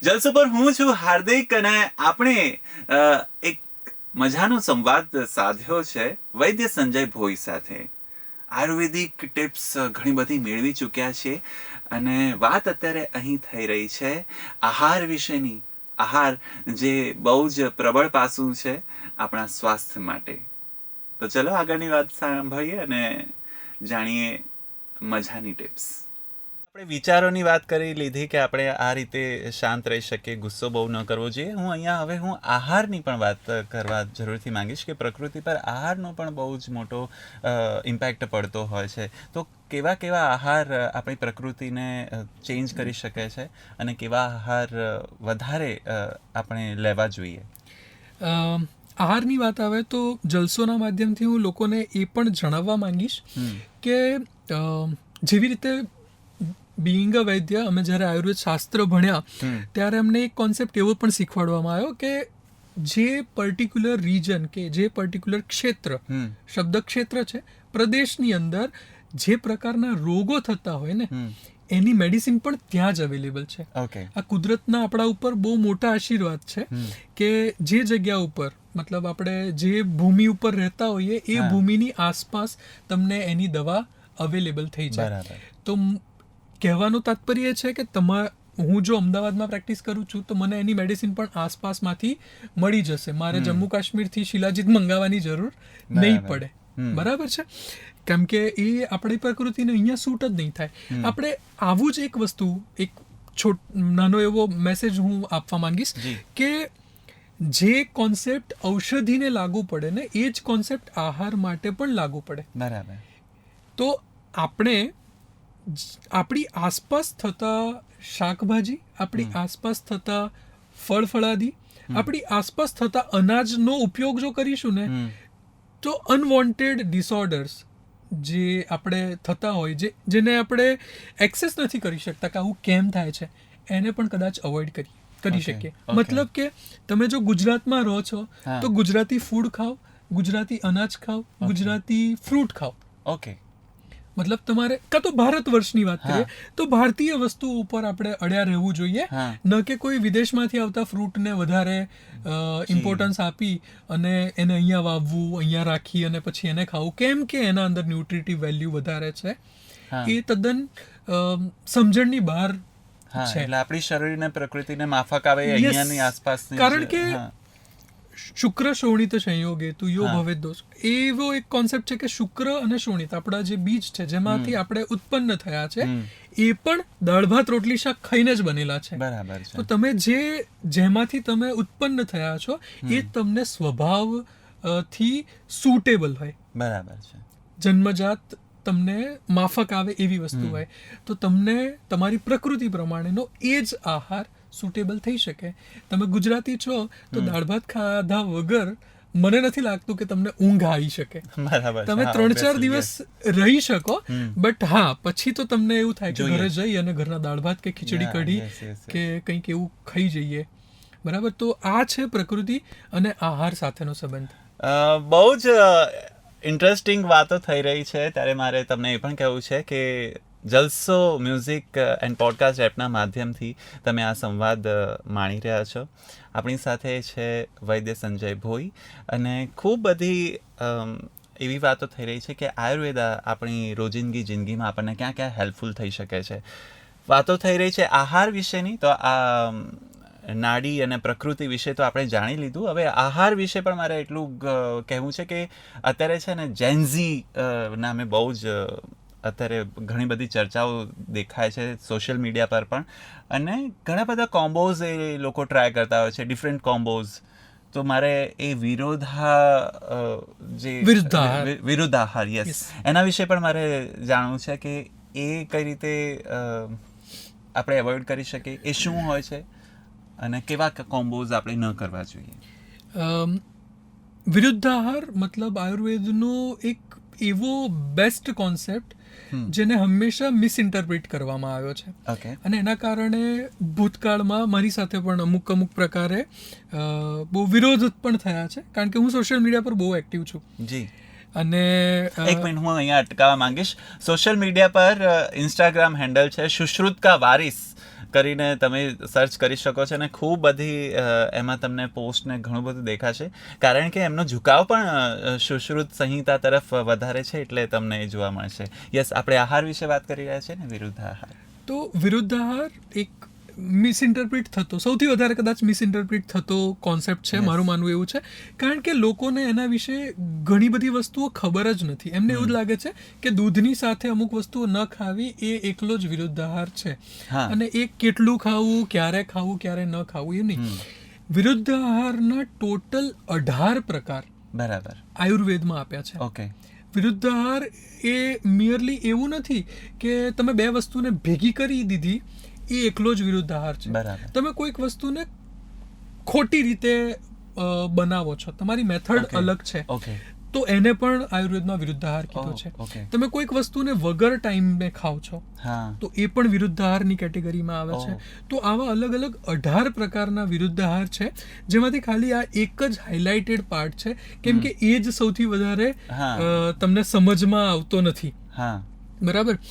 જલસો પર હું છું હાર્દિક અને આપણે એક મજાનો સંવાદ સાધ્યો છે વૈદ્ય સંજય ભોઈ સાથે. આયુર્વેદિક ટિપ્સ ઘણી બધી મેળવી ચૂક્યા છે અને વાત અત્યારે અહીં થઈ રહી છે આહાર વિશેની. આહાર જે બહુ જ પ્રબળ પાસું છે આપણા સ્વાસ્થ્ય માટે. તો ચલો આગળની વાત સાંભળીએ અને જાણીએ મજાની ટિપ્સ. આપણે વિચારોની વાત કરી લીધી કે આપણે આ રીતે શાંત રહી શકીએ, ગુસ્સો બહુ ન કરવો જોઈએ. હું આહારની પણ વાત કરવા જરૂરથી માંગીશ કે પ્રકૃતિ પર આહારનો પણ બહુ જ મોટો ઇમ્પેક્ટ પડતો હોય છે. તો કેવા કેવા આહાર આપણી પ્રકૃતિને ચેન્જ કરી શકે છે અને કેવા આહાર વધારે આપણે લેવા જોઈએ? આહારની વાત આવે તો જલસોના માધ્યમથી હું લોકોને એ પણ જણાવવા માંગીશ કે જેવી રીતે બિંગ અ વૈદ્ય અમે જ્યારે આયુર્વેદ શાસ્ત્ર ભણ્યા ત્યારે અમને એક કોન્સેપ્ટ એવો પણ શીખવાડવામાં આવ્યો કે જે પર્ટિક્યુલર રીજન કે જે પર્ટિક્યુલર ક્ષેત્ર, શબ્દ ક્ષેત્ર છે, પ્રદેશની અંદર જે પ્રકારના રોગો થતા હોય ને એની મેડિસિન પણ ત્યાં જ અવેલેબલ છે. આ કુદરતના આપણા ઉપર બહુ મોટા આશીર્વાદ છે કે જે જગ્યા ઉપર મતલબ આપણે જે ભૂમિ ઉપર રહેતા હોઈએ એ ભૂમિની આસપાસ તમને એની દવા અવેલેબલ થઈ જાય. તો કહેવાનું તાત્પર્ય છે કે હું જો અમદાવાદમાં પ્રેક્ટિસ કરું છું તો મને એની મેડિસિન પણ આસપાસમાંથી મળી જશે. મારે જમ્મુ કાશ્મીરથી શિલાજીત મંગાવવાની જરૂર નહીં પડે. બરાબર છે? કેમ કે એ આપણી પ્રકૃતિને અહીંયા સૂટ જ નહીં થાય. આપણે આવું જ એક વસ્તુ, એક નાનો એવો મેસેજ હું આપવા માંગીશ કે જે કોન્સેપ્ટ ઔષધિને લાગુ પડે ને એ જ કોન્સેપ્ટ આહાર માટે પણ લાગુ પડે. બરાબર. તો આપણે આપણી આસપાસ થતા શાકભાજી, આપણી આસપાસ થતા ફળ ફળાદી, આપણી આસપાસ થતા અનાજનો ઉપયોગ જો કરીશું ને તો અનવોન્ટેડ ડિસઓર્ડર્સ જે આપણે થતા હોય, જેને આપણે એક્સેસ નથી કરી શકતા કે આવું કેમ થાય છે, એને પણ કદાચ અવોઇડ કરી શકીએ. મતલબ કે તમે જો ગુજરાતમાં રહો છો તો ગુજરાતી ફૂડ ખાઓ, ગુજરાતી અનાજ ખાઓ, ગુજરાતી ફ્રૂટ ખાઓ. મતલબ તમારે કાં તો ભારત વર્ષની વાત કરીએ તો ભારતીય વસ્તુ ઉપર આપણે અડ્યા રહેવું જોઈએ, ન કે કોઈ વિદેશમાંથી આવતા ફ્રૂટને વધારે ઇમ્પોર્ટન્સ આપી અને એને અહીંયા વાવવું, અહીંયા રાખી અને પછી એને ખાવું. કેમ કે એના અંદર ન્યુટ્રિટિવ વેલ્યુ વધારે છે. એ તદ્દન સમજણની બહાર છે. એટલે આપણી શરીરને પ્રકૃતિને માફક આવે અહીંયાની આસપાસ. કારણ કે શુક્ર શોણિત સંયોગે તું યો ભવેદ દોષ, એવો એક કોન્સેપ્ટ છે કે શુક્ર અને શોણિત આપણા જે બીજ છે જેમાંથી આપણે ઉત્પન્ન થયા છે એ પણ દાળ ભાત રોટલી શાક ખાઈને જ બનેલા છે. બરાબર છે. તો તમે જેમાંથી તમે ઉત્પન્ન થયા છો એ તમને સ્વભાવથી સુટેબલ હોય. બરાબર છે. જન્મજાત તમને માફક આવે એવી વસ્તુ હોય તો તમને તમારી પ્રકૃતિ પ્રમાણેનો એ જ આહાર સુટેબલ થઈ શકે. તમે ગુજરાતી છો તો દાળ ભાત ખાધા વગર મને નથી લાગતું કે તમને ઊંઘ આવી શકે. તમે 3-4 દિવસ રહી શકો, બટ પછી તો તમને એવું થાય કે ઘરે જઈ અને ઘરના દાળ ભાત કે ખીચડી કઢી કે કંઈક એવું ખાઈ જઈએ. બરાબર. તો આ છે પ્રકૃતિ અને આહાર સાથેનો સંબંધ. બહુ જ ઇન્ટરેસ્ટિંગ વાતો થઈ રહી છે. ત્યારે મારે તમને એ પણ કહેવું છે કે જલસો મ્યુઝિક એન્ડ પોડકાસ્ટ એપના માધ્યમથી તમે આ સંવાદ માણી રહ્યા છો. આપણી સાથે છે વૈદ્ય સંજય ભોઈ અને ખૂબ બધી એવી વાતો થઈ રહી છે કે આયુર્વેદ આપણી રોજિંદગી જિંદગીમાં આપણને ક્યાં ક્યાં હેલ્પફુલ થઈ શકે છે. વાતો થઈ રહી છે આહાર વિશેની. તો આ નાડી અને પ્રકૃતિ વિશે તો આપણે જાણી લીધું. હવે આહાર વિશે પણ મારે એટલું કહેવું છે કે અત્યારે છે ને જેન્ઝી નામે બહુ જ અત્યારે ઘણી બધી ચર્ચાઓ દેખાય છે સોશિયલ મીડિયા પર પણ, અને ઘણા બધા કોમ્બોઝ એ લોકો ટ્રાય કરતા હોય છે, ડિફરન્ટ કોમ્બોઝ. તો મારે એ વિરુદ્ધાહાર એના વિશે પણ મારે જાણવું છે કે એ કઈ રીતે આપણે એવોઇડ કરી શકીએ, એ શું હોય છે અને કેવા કોમ્બોઝ આપણે ન કરવા જોઈએ? વિરુદ્ધાહાર મતલબ આયુર્વેદનો એક એવો બેસ્ટ કોન્સેપ્ટ જેને હંમેશા મિસઇન્ટરપ્રિટ કરવામાં આવ્યો છે. અને એના કારણે ભૂતકાળમાં મારી સાથે પણ અમુક પ્રકારે બહુ વિરોધ પણ થયા છે, કારણ કે હું સોશિયલ મીડિયા પર બહુ એક્ટિવ છું. અને એક મિનિટ હું અહીંયા અટકાવવા માંગીશ. સોશિયલ મીડિયા પર ઇન્સ્ટાગ્રામ હેન્ડલ છે સુશ્રુત કા વારિસ, કરીને તમે સર્ચ કરી શકો છો અને ખૂબ બધી એમાં તમને પોસ્ટ ને ઘણું બધું દેખાશે, કારણ કે એમનો ઝુકાવ પણ સુશ્રુત સંહિતા તરફ વધારે છે, એટલે તમને એ જોવા મળશે. યસ, આપણે આહાર વિશે વાત કરી રહ્યા છીએ ને, વિરુદ્ધ આહાર. તો વિરુદ્ધ આહાર એક મિસઇન્ટરપ્રિટ થતો, સૌથી વધારે કદાચ મિસઇન્ટરપ્રિટ થતો કોન્સેપ્ટ છે, મારું માનવું એવું છે, કારણ કે લોકોને એના વિશે ઘણી બધી વસ્તુઓ ખબર જ નથી. એમને એવું જ લાગે છે કે દૂધની સાથે અમુક વસ્તુઓ ન ખાવી એ એકલો જ વિરુદ્ધ આહાર છે, અને એ કેટલું ખાવું, ક્યારે ખાવું, ક્યારે ન ખાવું, એ નહીં. વિરુદ્ધ આહારના ટોટલ 18 પ્રકાર બરાબર આયુર્વેદમાં આપ્યા છે. ઓકે. વિરુદ્ધ આહાર એ મિયરલી એવું નથી કે તમે બે વસ્તુને ભેગી કરી દીધી એ એકલો જ વિરુદ્ધ આહાર છે. તમે કોઈક વસ્તુને ખોટી રીતે બનાવો છો, તમારી મેથડ અલગ છે, તો એને પણ આયુર્વેદમાં વિરુદ્ધ આહાર કીધો છે. તમે કોઈક વસ્તુને વગર ટાઈમે ખાવ છો, તો એ પણ વિરુદ્ધ આહારની કેટેગરીમાં આવે છે. તો આવા અલગ અલગ 18 પ્રકારના વિરુદ્ધ આહાર છે, જેમાંથી ખાલી આ એક જ હાઇલાઇટેડ પાર્ટ છે, કેમ કે એ જ સૌથી વધારે તમને સમજમાં આવતો નથી. બરાબર.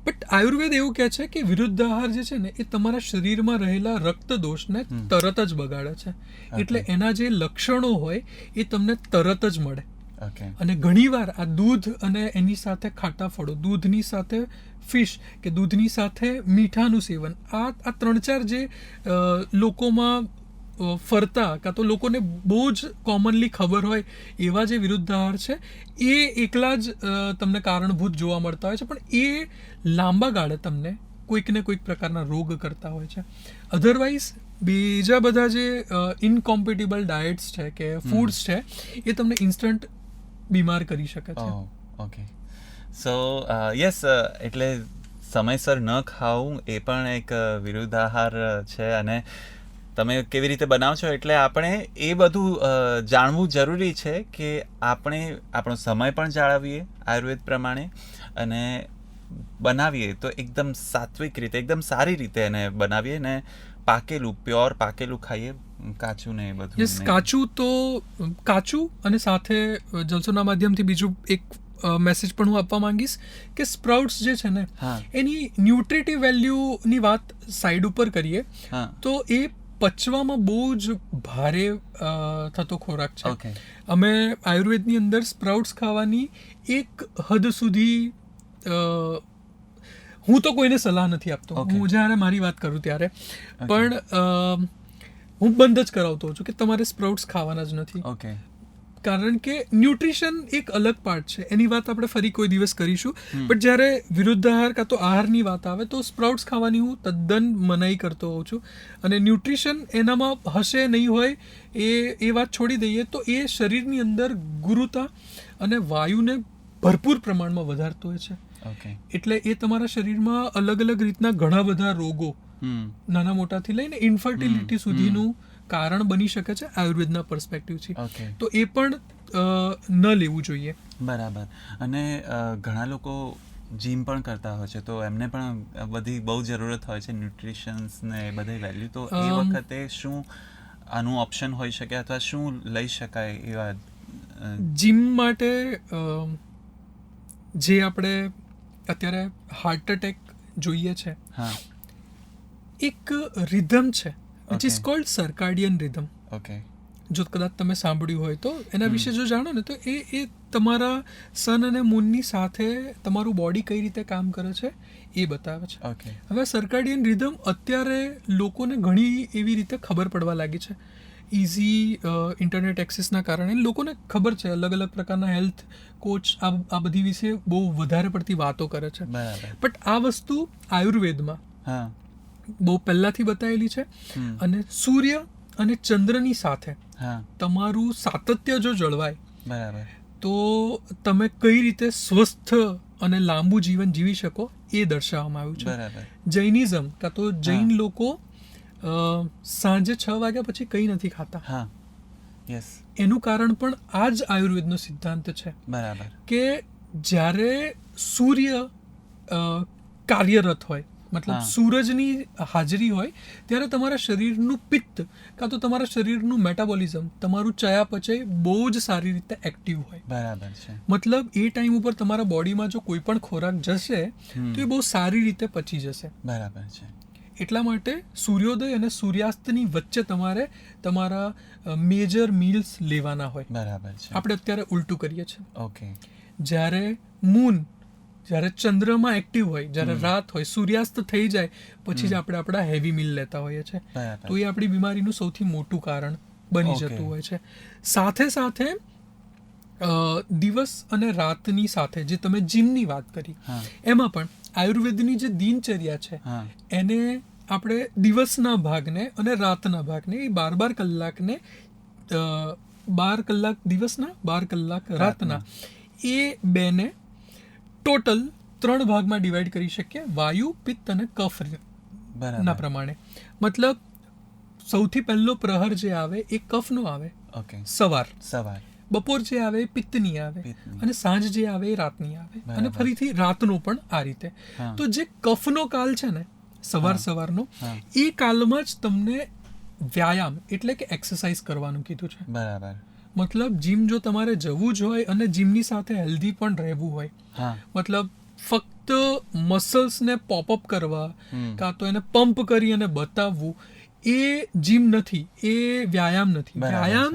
બટ આયુર્વેદ એવું કહે છે કે વિરુદ્ધ આહાર જે છે ને એ તમારા શરીરમાં રહેલા રક્ત દોષને તરત જ બગાડે છે, એટલે એના જે લક્ષણો હોય એ તમને તરત જ મળે. અને ઘણીવાર આ દૂધ અને એની સાથે ખાટા ફળો, દૂધની સાથે ફિશ કે દૂધની સાથે મીઠાનું સેવન, આ 3-4 જે લોકોમાં ફરતા કાં તો લોકોને બહુ જ કોમનલી ખબર હોય એવા જે વિરુદ્ધ આહાર છે એ એકલા જ તમને કારણભૂત જોવા મળતા હોય છે, પણ એ લાંબા ગાળે તમને કોઈક ને કોઈક પ્રકારના રોગ કરતા હોય છે. અધરવાઇઝ બીજા બધા જે ઇનકોમ્પેટિબલ ડાયટ્સ છે કે ફૂડ્સ છે એ તમને ઇન્સ્ટન્ટ બીમાર કરી શકે છે. ઓકે. સો યસ, એટલે સમયસર ન ખાવું એ પણ એક વિરુદ્ધ આહાર છે, અને તમે કેવી રીતે બનાવો છો એટલે આપણે એ બધું જાણવું જરૂરી છે કે આપણે આપણો સમય પણ જાળવીએ આયુર્વેદ પ્રમાણે, અને બનાવીએ તો એકદમ સાત્વિક રીતે, એકદમ સારી રીતે એને બનાવીએ, ને પાકેલું, પ્યોર પાકેલું ખાઈએ, કાચું ને એ બધું. યસ, કાચું તો કાચું, અને સાથે જલસોના માધ્યમથી બીજું એક મેસેજ પણ હું આપવા માંગીશ કે સ્પ્રાઉટ્સ જે છે ને એની ન્યુટ્રિટિવ વેલ્યુની વાત સાઈડ ઉપર કરીએ તો એ પચવામાં બહુ જ ભારે થતો ખોરાક છે. અમે આયુર્વેદની અંદર સ્પ્રાઉટ્સ ખાવાની એક હદ સુધી હું તો કોઈને સલાહ નથી આપતો, હું જ્યારે મારી વાત કરું ત્યારે, પણ હું બંધ જ કરાવતો હોઉં છું કે તમારે સ્પ્રાઉટ્સ ખાવાના જ નથી, કારણ કે ન્યુટ્રિશન એક અલગ પાર્ટ છે, એની વાત આપણે ફરી કોઈ દિવસ કરીશું. બટ જ્યારે વિરુદ્ધ આહાર કાં તો આહારની વાત આવે તો સ્પ્રાઉટ્સ ખાવાની હું તદ્દન મનાઈ કરતો હોઉં છું, અને ન્યુટ્રિશન એનામાં હશે નહીં હોય એ વાત છોડી દઈએ તો એ શરીરની અંદર ગુરુતા અને વાયુને ભરપૂર પ્રમાણમાં વધારતો હોય છે. એટલે એ તમારા શરીરમાં અલગ અલગ રીતના ઘણા બધા રોગો, નાના મોટાથી લઈને ઇન્ફર્ટિલિટી સુધીનું કારણ બની શકે છે આયુર્વેદના પર્સપેક્ટિવથી. તો એ પણ ન લેવું જોઈએ. બરાબર. અને ઘણા લોકો જીમ પણ કરતા હોય છે, તો એમને પણ બધી બહુ જરૂરત હોય છે ન્યુટ્રિશન્સ ને બધી વેલ્યુ, તો એ વખતે શું આનું ઓપ્શન હોઈ શકે અથવા શું લઈ શકાય એવા? જીમ માટે જે આપણે અત્યારે હાર્ટ એટેક જોઈએ છે, એક રિધમ છે which is called circadian rhythm. જો કદાચ તમે સાંભળ્યું હોય તો એના વિશે જો જાણો ને તો એ તમારા સન અને મૂનની સાથે તમારું બોડી કઈ રીતે કામ કરે છે એ બતાવે છે. હવે સર્કાડિયન રિધમ અત્યારે લોકોને ઘણી એવી રીતે ખબર પડવા લાગી છે, ઇઝી ઇન્ટરનેટ એક્સેસના કારણે લોકોને ખબર છે, અલગ અલગ પ્રકારના હેલ્થ કોચ આ બધી વિશે બહુ વધારે પડતી વાતો કરે છે. બટ આ વસ્તુ આયુર્વેદમાં બહુ પહેલાથી બતાવેલી છે, અને સૂર્ય અને ચંદ્રની સાથે તમારું સાતત્ય જો જળવાય તો તમે કઈ રીતે સ્વસ્થ અને લાંબુ જીવન જીવી શકો એ દર્શાવવામાં આવ્યું છે. જૈનિઝમ કાં તો જૈન લોકો સાંજે 6 વાગ્યા પછી કંઈ નથી ખાતા. એનું કારણ પણ આ જ આયુર્વેદનો સિદ્ધાંત છે કે જ્યારે સૂર્ય કાર્યરત હોય, મતલબ સૂરજની હાજરી હોય, ત્યારે તમારા શરીરનું પિત્ત કાં તો તમારા શરીરનું મેટાબોલિઝમ, તમારું ચયાપચય બહુ જ સારી રીતે એક્ટિવ હોય. મતલબ એ ટાઈમ ઉપર તમારા બોડીમાં જો કોઈ પણ ખોરાક જશે તો એ બહુ સારી રીતે પચી જશે. એટલા માટે સૂર્યોદય અને સૂર્યાસ્તની વચ્ચે તમારે તમારા મેજર મીલ્સ લેવાના હોય. બરાબર છે. આપણે અત્યારે ઉલટું કરીએ છીએ. ઓકે. જ્યારે મૂન, જ્યારે ચંદ્રમાં એક્ટિવ હોય, જ્યારે રાત હોય, સૂર્યાસ્ત થઈ જાય પછી જ આપણે આપણા હેવી મીલ લેતા હોઈએ છીએ. બરાબર. તો એ આપણી બીમારીનું સૌથી મોટું કારણ બની Okay. જતું હોય છે. સાથે સાથે દિવસ અને રાતની સાથે જે તમે જીમની વાત કરી, હા. એમાં પણ આયુર્વેદની જે દિનચર્યા છે હા. એને આપણે દિવસના ભાગને અને રાતના ભાગને એ 12 કલાકને 12 કલાક દિવસના 12 કલાક રાતના એ બેને ટોટલ 3 ભાગમાં ડિવાઈડ કરી શકીએ, વાયુ, પિત્ત અને કફ ના બરાબર. પ્રમાણે. મતલબ સૌથી પહેલો પ્રહર જે આવે એ કફનો આવે, ઓકે. સવાર. સવાર. બપોર જે આવે એ પિત્તની આવે, પિત્તની. અને સાંજ જે આવે એ રાતની આવે, અને બરાબર. ફરીથી રાતનો પણ આ રીતે. હા. તો જે કફનો કાલ છે ને, સવારનો, હા. એ કાલમાં જ તમને વ્યાયામ એટલે કે એક્સરસાઇઝ કરવાનું કીધું છે. બરાબર. મતલબ જીમ જો તમારે જવું જ હોય અને જીમની સાથે હેલ્ધી પણ રહેવું હોય, હા. મતલબ ફક્ત મસલ્સને પોપઅપ કરવા હમ. કાં તો એને પંપ કરી અને બતાવવું, એ જીમ નથી, એ વ્યાયામ નથી. બરાબર વ્યાયામ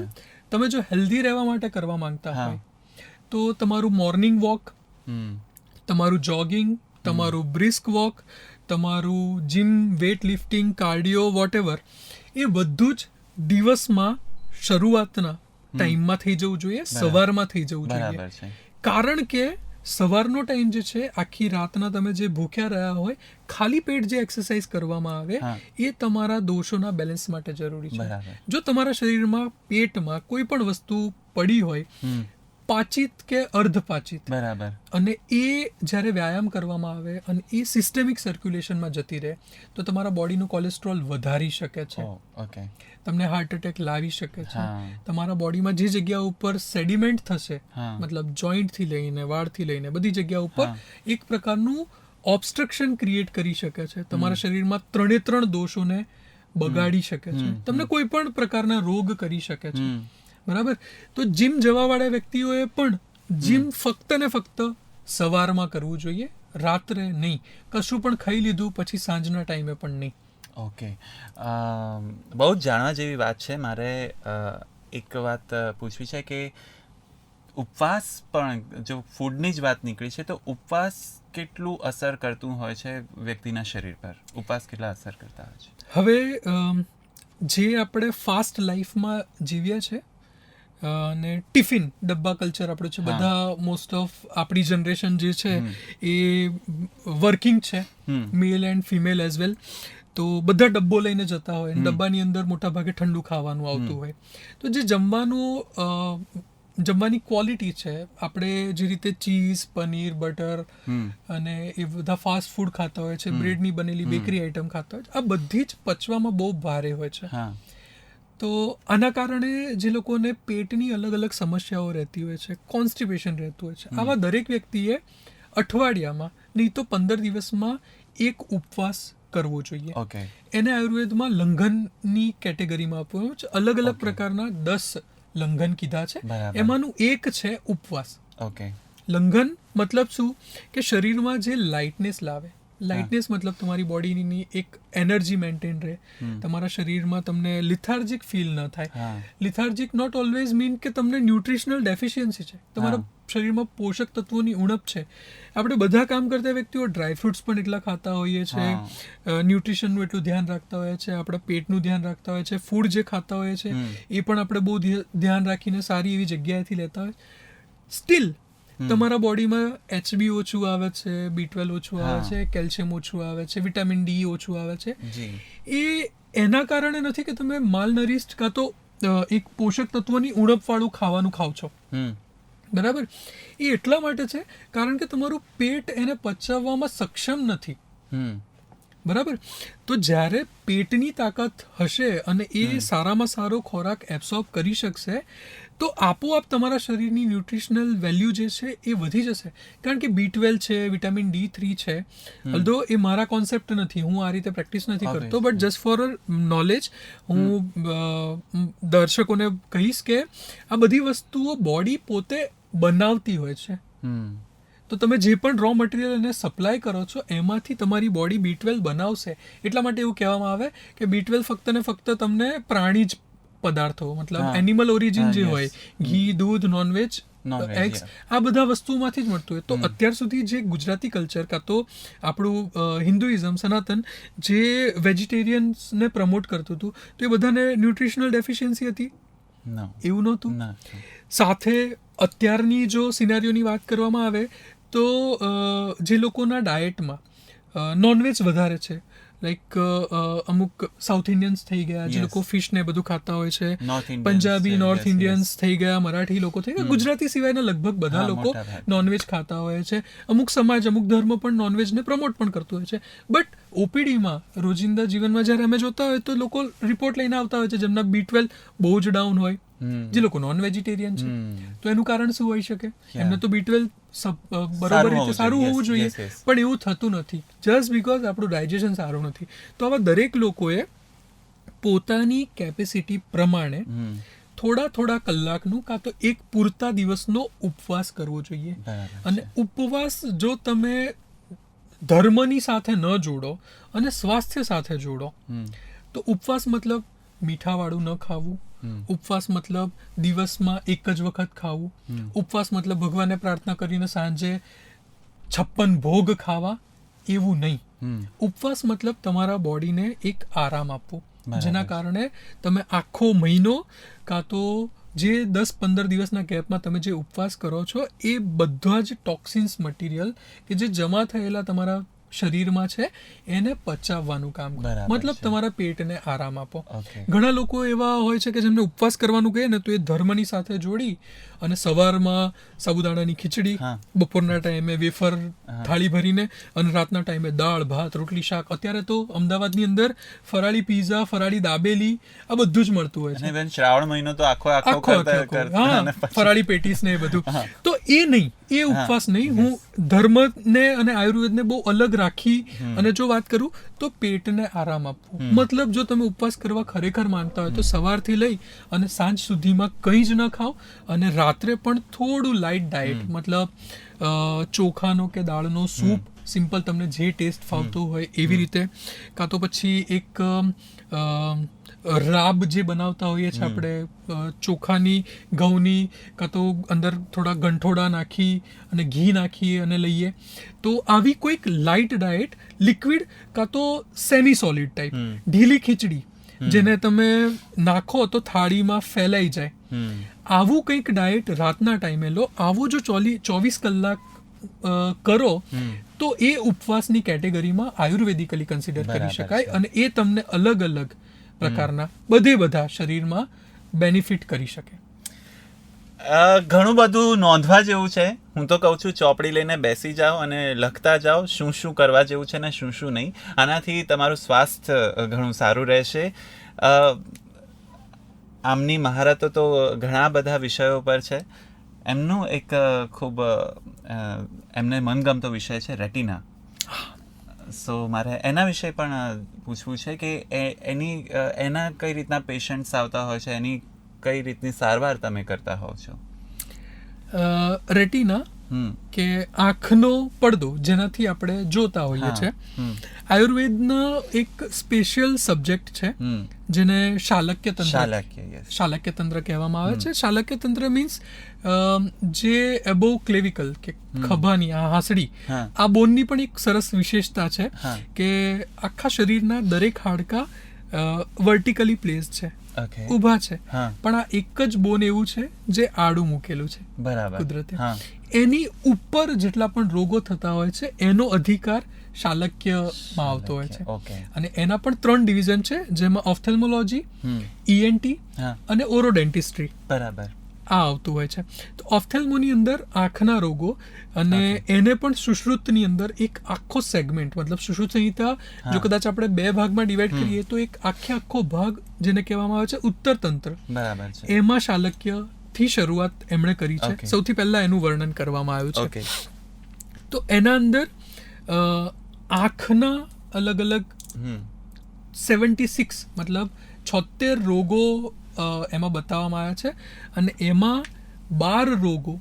તમે જો હેલ્ધી રહેવા માટે કરવા માંગતા હા. હોય તો તમારું મોર્નિંગ વોક, હમ. તમારું જોગિંગ, તમારું બ્રિસ્ક વોક, તમારું gym, weight lifting, cardio, whatever, એ બધું જ દિવસમાં શરૂઆતના ટાઈમમાં થઈ જવું જોઈએ, સવારમાં થઈ જવું જોઈએ. બરાબર છે. કારણ કે સવારનો ટાઈમ જે છે, આખી રાતના તમે જે ભૂખ્યા રહ્યા હોય, ખાલી પેટ જે એક્સરસાઇઝ કરવામાં આવે હા. એ તમારા દોષોના બેલેન્સ માટે જરૂરી છે. બરાબર. જો તમારા શરીરમાં પેટમાં કોઈ પણ વસ્તુ પડી હોય, હમ. પાચિત કે અર્ધપાચિત, બરાબર. અને એ જ્યારે વ્યાયામ કરવામાં આવે અને એ સિસ્ટેમિક સર્ક્યુલેશનમાં જતી રહે તો તમારા બોડીનું કોલેસ્ટ્રોલ વધારી શકે છે, ઓ, ઓકે. તમને હાર્ટ એટેક લાવી શકે છે. હા. તમારા બોડીમાં જે જગ્યા ઉપર સેડિમેન્ટ થશે, હા. મતલબ જોઈન્ટથી લઈને વાળથી લઈને બધી જગ્યા ઉપર હા. એક પ્રકારનું ઓબ્સ્ટ્રક્શન ક્રિએટ કરી શકે છે. તમારા શરીરમાં 3 દોષોને બગાડી શકે છે, તમને કોઈ પણ પ્રકારના રોગ કરી શકે છે. હમ. બરાબર. તો જીમ જવાવાળા વ્યક્તિઓએ પણ જીમ ફક્ત ને ફક્ત સવારમાં કરવું જોઈએ, રાત્રે નહીં. કશું પણ ખાઈ લીધું પછી સાંજના ટાઈમે પણ નહીં. ઓકે. બહુ જ જાણવા જેવી વાત છે. મારે એક વાત પૂછવી છે કે ઉપવાસ પણ, જો ફૂડની જ વાત નીકળી છે, તો ઉપવાસ કેટલું અસર કરતું હોય છે વ્યક્તિના શરીર પર? ઉપવાસ કેટલા અસર કરતા હોય છે? હવે જે આપણે ફાસ્ટ લાઈફમાં જીવીએ છીએ અને ટિફિન ડબ્બા કલ્ચર આપણું છે, બધા મોસ્ટ ઓફ આપણી જનરેશન જે છે એ વર્કિંગ છે, મેલ એન્ડ ફિમેલ એઝ વેલ. તો બધા ડબ્બો લઈને જતા હોય, ડબ્બાની અંદર મોટા ભાગે ઠંડુ ખાવાનું આવતું હોય. તો જે જમવાની ક્વોલિટી છે, આપણે જે રીતે ચીઝ, પનીર, બટર અને એ બધા ફાસ્ટ ફૂડ ખાતા હોય છે, બ્રેડની બનેલી બેકરી આઇટમ ખાતા હોય છે, આ બધી જ પચવામાં બહુ ભારે હોય છે. હા. તો આના કારણે જે લોકોને પેટની અલગ અલગ સમસ્યાઓ રહેતી હોય છે, કોન્સ્ટિપેશન રહેતું હોય છે, આવા દરેક વ્યક્તિએ અઠવાડિયામાં નહીં તો 15 દિવસમાં એક ઉપવાસ કરવો જોઈએ. ઓકે. એને આયુર્વેદમાં લંઘનની કેટેગરીમાં આપવામાં છે. અલગ અલગ પ્રકારના 10 લંઘન કીધા છે, બરાબર. એમાંનું એક છે ઉપવાસ. ઓકે. લંઘન મતલબ શું કે શરીરમાં જે લાઇટનેસ લાવે, લાઇટનેસ મતલબ તમારી બોડીની એક એનર્જી મેન્ટેન રહે, તમારા શરીરમાં તમને લિથાર્જિક ફીલ ન થાય. હા. લિથાર્જિક નોટ ઓલવેઝ મીન કે તમને ન્યુટ્રિશનલ ડેફિશિયન્સી છે, તમારા શરીરમાં પોષક તત્વોની ઉણપ છે. આપણે બધા કામ કરતા વ્યક્તિઓ ડ્રાયફ્રૂટ્સ પણ એટલા ખાતા હોઈએ છીએ, ન્યુટ્રિશનનું એટલું ધ્યાન રાખતા હોઈએ છીએ, આપણા પેટનું ધ્યાન રાખતા હોઈએ છીએ, ફૂડ જે ખાતા હોઈએ છીએ એ પણ આપણે બહુ ધ્યાન રાખીને સારી એવી જગ્યાએથી લેતા હોય. સ્ટીલ તમારા બોડીમાં HB ઓછું આવે છે, B12 ઓછું આવે છે, કેલ્શિયમ ઓછું આવે છે, વિટામિન D ઓછું આવે છે. એ એના કારણે નથી કે તમે માલનરિસ્ડ કાં તો એક પોષક તત્વોની ઉણપવાળું ખાવાનું ખાવ છો, બરાબર. એ એટલા માટે છે કારણ કે તમારું પેટ એને પચાવવામાં સક્ષમ નથી, બરાબર. તો જ્યારે પેટની તાકાત હશે અને એ સારામાં સારો ખોરાક એબ્સોર્બ કરી શકશે તો આપોઆપ તમારા શરીરની ન્યુટ્રિશનલ વેલ્યુ જે છે એ વધી જશે. કારણ કે B12 છે, વિટામિન D3 છે, ઓલ્ધો એ મારા કોન્સેપ્ટ નથી, હું આ રીતે પ્રેક્ટિસ નથી કરતો, બટ જસ્ટ ફોર નોલેજ હું દર્શકોને કહીશ કે આ બધી વસ્તુઓ બોડી પોતે બનાવતી હોય છે. તો તમે જે પણ રો મટીરિયલ એને સપ્લાય કરો છો એમાંથી તમારી બોડી B12 બનાવશે. એટલા માટે એવું કહેવામાં આવે કે B12 ફક્ત ને ફક્ત તમને પ્રાણી જ પદાર્થો મતલબ એનિમલ ઓરિજિન જે હોય ઘી, દૂધ, નોનવેજ, એગ્સ, આ બધા વસ્તુમાંથી જ મળતું હોય. તો અત્યાર સુધી જે ગુજરાતી કલ્ચર કાં તો આપણું હિન્દુઇઝમ, સનાતન જે વેજીટેરિયન્સને પ્રમોટ કરતું હતું તો એ બધાને ન્યુટ્રિશનલ ડેફિશિયન્સી હતી? એવું નહોતું. સાથે અત્યારની જો સિનારીઓની વાત કરવામાં આવે તો જે લોકોના ડાયટમાં નોનવેજ વધારે છે, લાઈક અમુક સાઉથ ઇન્ડિયન્સ થઈ ગયા જે લોકો ફિશ ને બધું ખાતા હોય છે, પંજાબી, નોર્થ ઇન્ડિયન્સ થઈ ગયા, મરાઠી લોકો થઈ ગયા, ગુજરાતી સિવાયના લગભગ બધા લોકો નોનવેજ ખાતા હોય છે. અમુક સમાજ, અમુક ધર્મ પણ નોનવેજને પ્રમોટ પણ કરતું હોય છે. બટ ઓપીડીમાં, રોજિંદા જીવનમાં જ્યારે અમે જોતા હોય તો લોકો રિપોર્ટ લઈને આવતા હોય છે જેમના B12 બહુ જ ડાઉન હોય, જે લોકો નોન વેજીટેરિયન છે. તો એનું કારણ શું હોઈ શકે? એમને તો B12 બરોબર રીતે સારું હોવું જોઈએ, પણ એવું થતું નથી જસ્ટ બીકોઝ આપણું ડાયજેશન સારું નથી. તો આવા દરેક લોકોએ પોતાની કેપેસિટી પ્રમાણે થોડા કલાકનું કાં તો એક પૂરતા દિવસનો ઉપવાસ કરવો જોઈએ. અને ઉપવાસ જો તમે ધર્મની સાથે ન જોડો અને સ્વાસ્થ્ય સાથે જોડો તો ઉપવાસ મતલબ મીઠાવાળું ન ખાવું, ઉપવાસ મતલબ દિવસમાં એક જ વખત ખાવું, ઉપવાસ મતલબ ભગવાનને પ્રાર્થના કરીને સાંજે 56 ભોગ ખાવા, એવું નહીં. ઉપવાસ મતલબ તમારા બોડીને એક આરામ આપવો, જેના કારણે તમે આખો મહિનો કાં તો જે 10-15 દિવસના ગેપમાં તમે જે ઉપવાસ કરો છો એ બધા જ ટોક્સિન્સ મટીરિયલ કે જે જમા થયેલા તમારા શરીરમાં છે એને પચાવવાનું કામ કરો. મતલબ તમારા પેટને આરામ આપો. ઘણા લોકો એવા હોય છે કે જેમને ઉપવાસ કરવાનું કહે ને તો એ ધર્મની સાથે જોડી અને સવારમાં સાબુદાણાની ખીચડી, બપોરના ટાઈમે વેફર થાળી ભરીને અને રાતના ટાઈમે દાળ, ભાત, રોટલી, શાક. અત્યારે તો અમદાવાદની અંદર ફરાળી પીઝા, ફરાળી દાબેલી આ બધું જ મળતું હોય છે. શ્રાવણ મહિનો તો આખો ફરાળી પેટીસ ને એ બધું. તો એ નહીં, એ ઉપવાસ નહીં. હું ધર્મને અને આયુર્વેદને બહુ અલગ રાખી અને જો વાત કરું તો પેટને આરામ આપવું. મતલબ જો તમે ઉપવાસ કરવા ખરેખર માનતા હોય તો સવારથી લઈ અને સાંજ સુધીમાં કંઈ જ ન ખાઓ અને રાત્રે પણ થોડું લાઇટ ડાયટ, મતલબ ચોખાનો કે દાળનો સૂપ, સિમ્પલ તમને જે ટેસ્ટ ફાવતો હોય એવી રીતે, કાં તો પછી એક રાબ જે બનાવતા હોઈએ છીએ આપણે ચોખાની, ઘઉંની, કાં તો અંદર થોડા ગંઠોડા નાખી અને ઘી નાખી અને લઈએ. તો આવી કોઈક લાઇટ ડાયટ, લિક્વિડ કાં તો સેમી સોલિડ ટાઈપ, ઢીલી ખીચડી જેને તમે નાખો તો થાળીમાં ફેલાઈ જાય, આવું કંઈક ડાયટ રાતના ટાઈમે લો. આવું જો 24 કલાક કરો તો એ ઉપવાસની કેટેગરીમાં આયુર્વેદિકલી કન્સિડર કરી શકાય અને એ તમને અલગ અલગ પ્રકારના બધા શરીરમાં બેનિફિટ કરી શકે. ઘણું બધું નોંધવા જેવું છે. હું તો કહું છું ચોપડી લઈને બેસી જાઓ અને લખતા જાઓ શું શું કરવા જેવું છે ને શું શું નહીં. આનાથી તમારું સ્વાસ્થ્ય ઘણું સારું રહેશે. આમની મહારતો તો ઘણા બધા વિષયો પર છે. એમનું એક ખૂબ એમને મનગમતો વિષય છે રેટિના. સો મારે એના વિશે પણ પૂછવું છે કે એના કઈ રીતના પેશન્ટ્સ આવતા હોય છે, એની કઈ રીતની સારવાર તમે કરતા હોવ છો? રેટિના કે આંખનો પડદો જેનાથી આપણે જોતા હોઈએ છીએ, આયુર્વેદનો એક સ્પેશિયલ સબ્જેક્ટ છે જેને શાલક્ય તંત્ર કહેવામાં આવે છે. શાલક્ય તંત્ર મીન્સ જે એબોવ ક્લેવિકલ કે ખભાની આ હાંસડી, આ બોનની પણ એક સરસ વિશેષતા છે કે આખા શરીરના દરેક હાડકા વર્ટિકલી પ્લેસ છે, ઊભા છે, પણ આ એક જ બોન એવું છે જે આડું મૂકેલું છે કુદરતે. એની ઉપર જેટલા પણ રોગો થતા હોય છે એનો અધિકાર શાલક્યમાં આવતો હોય છે. અને એના પણ 3 ડિવિઝન છે જેમાં ઓફથેલ્મોલોજી, ENT અને ઓરોડેન્ટિસ્ટ્રી આ આવતું હોય છે. તો ઓફથેલ્મોની અંદર આંખના રોગો અને એને પણ સુશ્રુતની અંદર એક આખો સેગમેન્ટ, મતલબ સુશ્રુત સંહિતા જો કદાચ આપણે 2 ભાગમાં ડિવાઈડ કરીએ તો એક આખો ભાગ જેને કહેવામાં આવે છે ઉત્તર તંત્ર, એમાં શાલક્ય થી શરૂઆત એમણે કરી છે. સૌથી પહેલા એનું વર્ણન કરવામાં આવ્યું છે. તો એના અંદર આંખના અલગ અલગ 76 મતલબ 76 રોગો એમાં બતાવવામાં આવ્યા છે અને એમાં 12 રોગો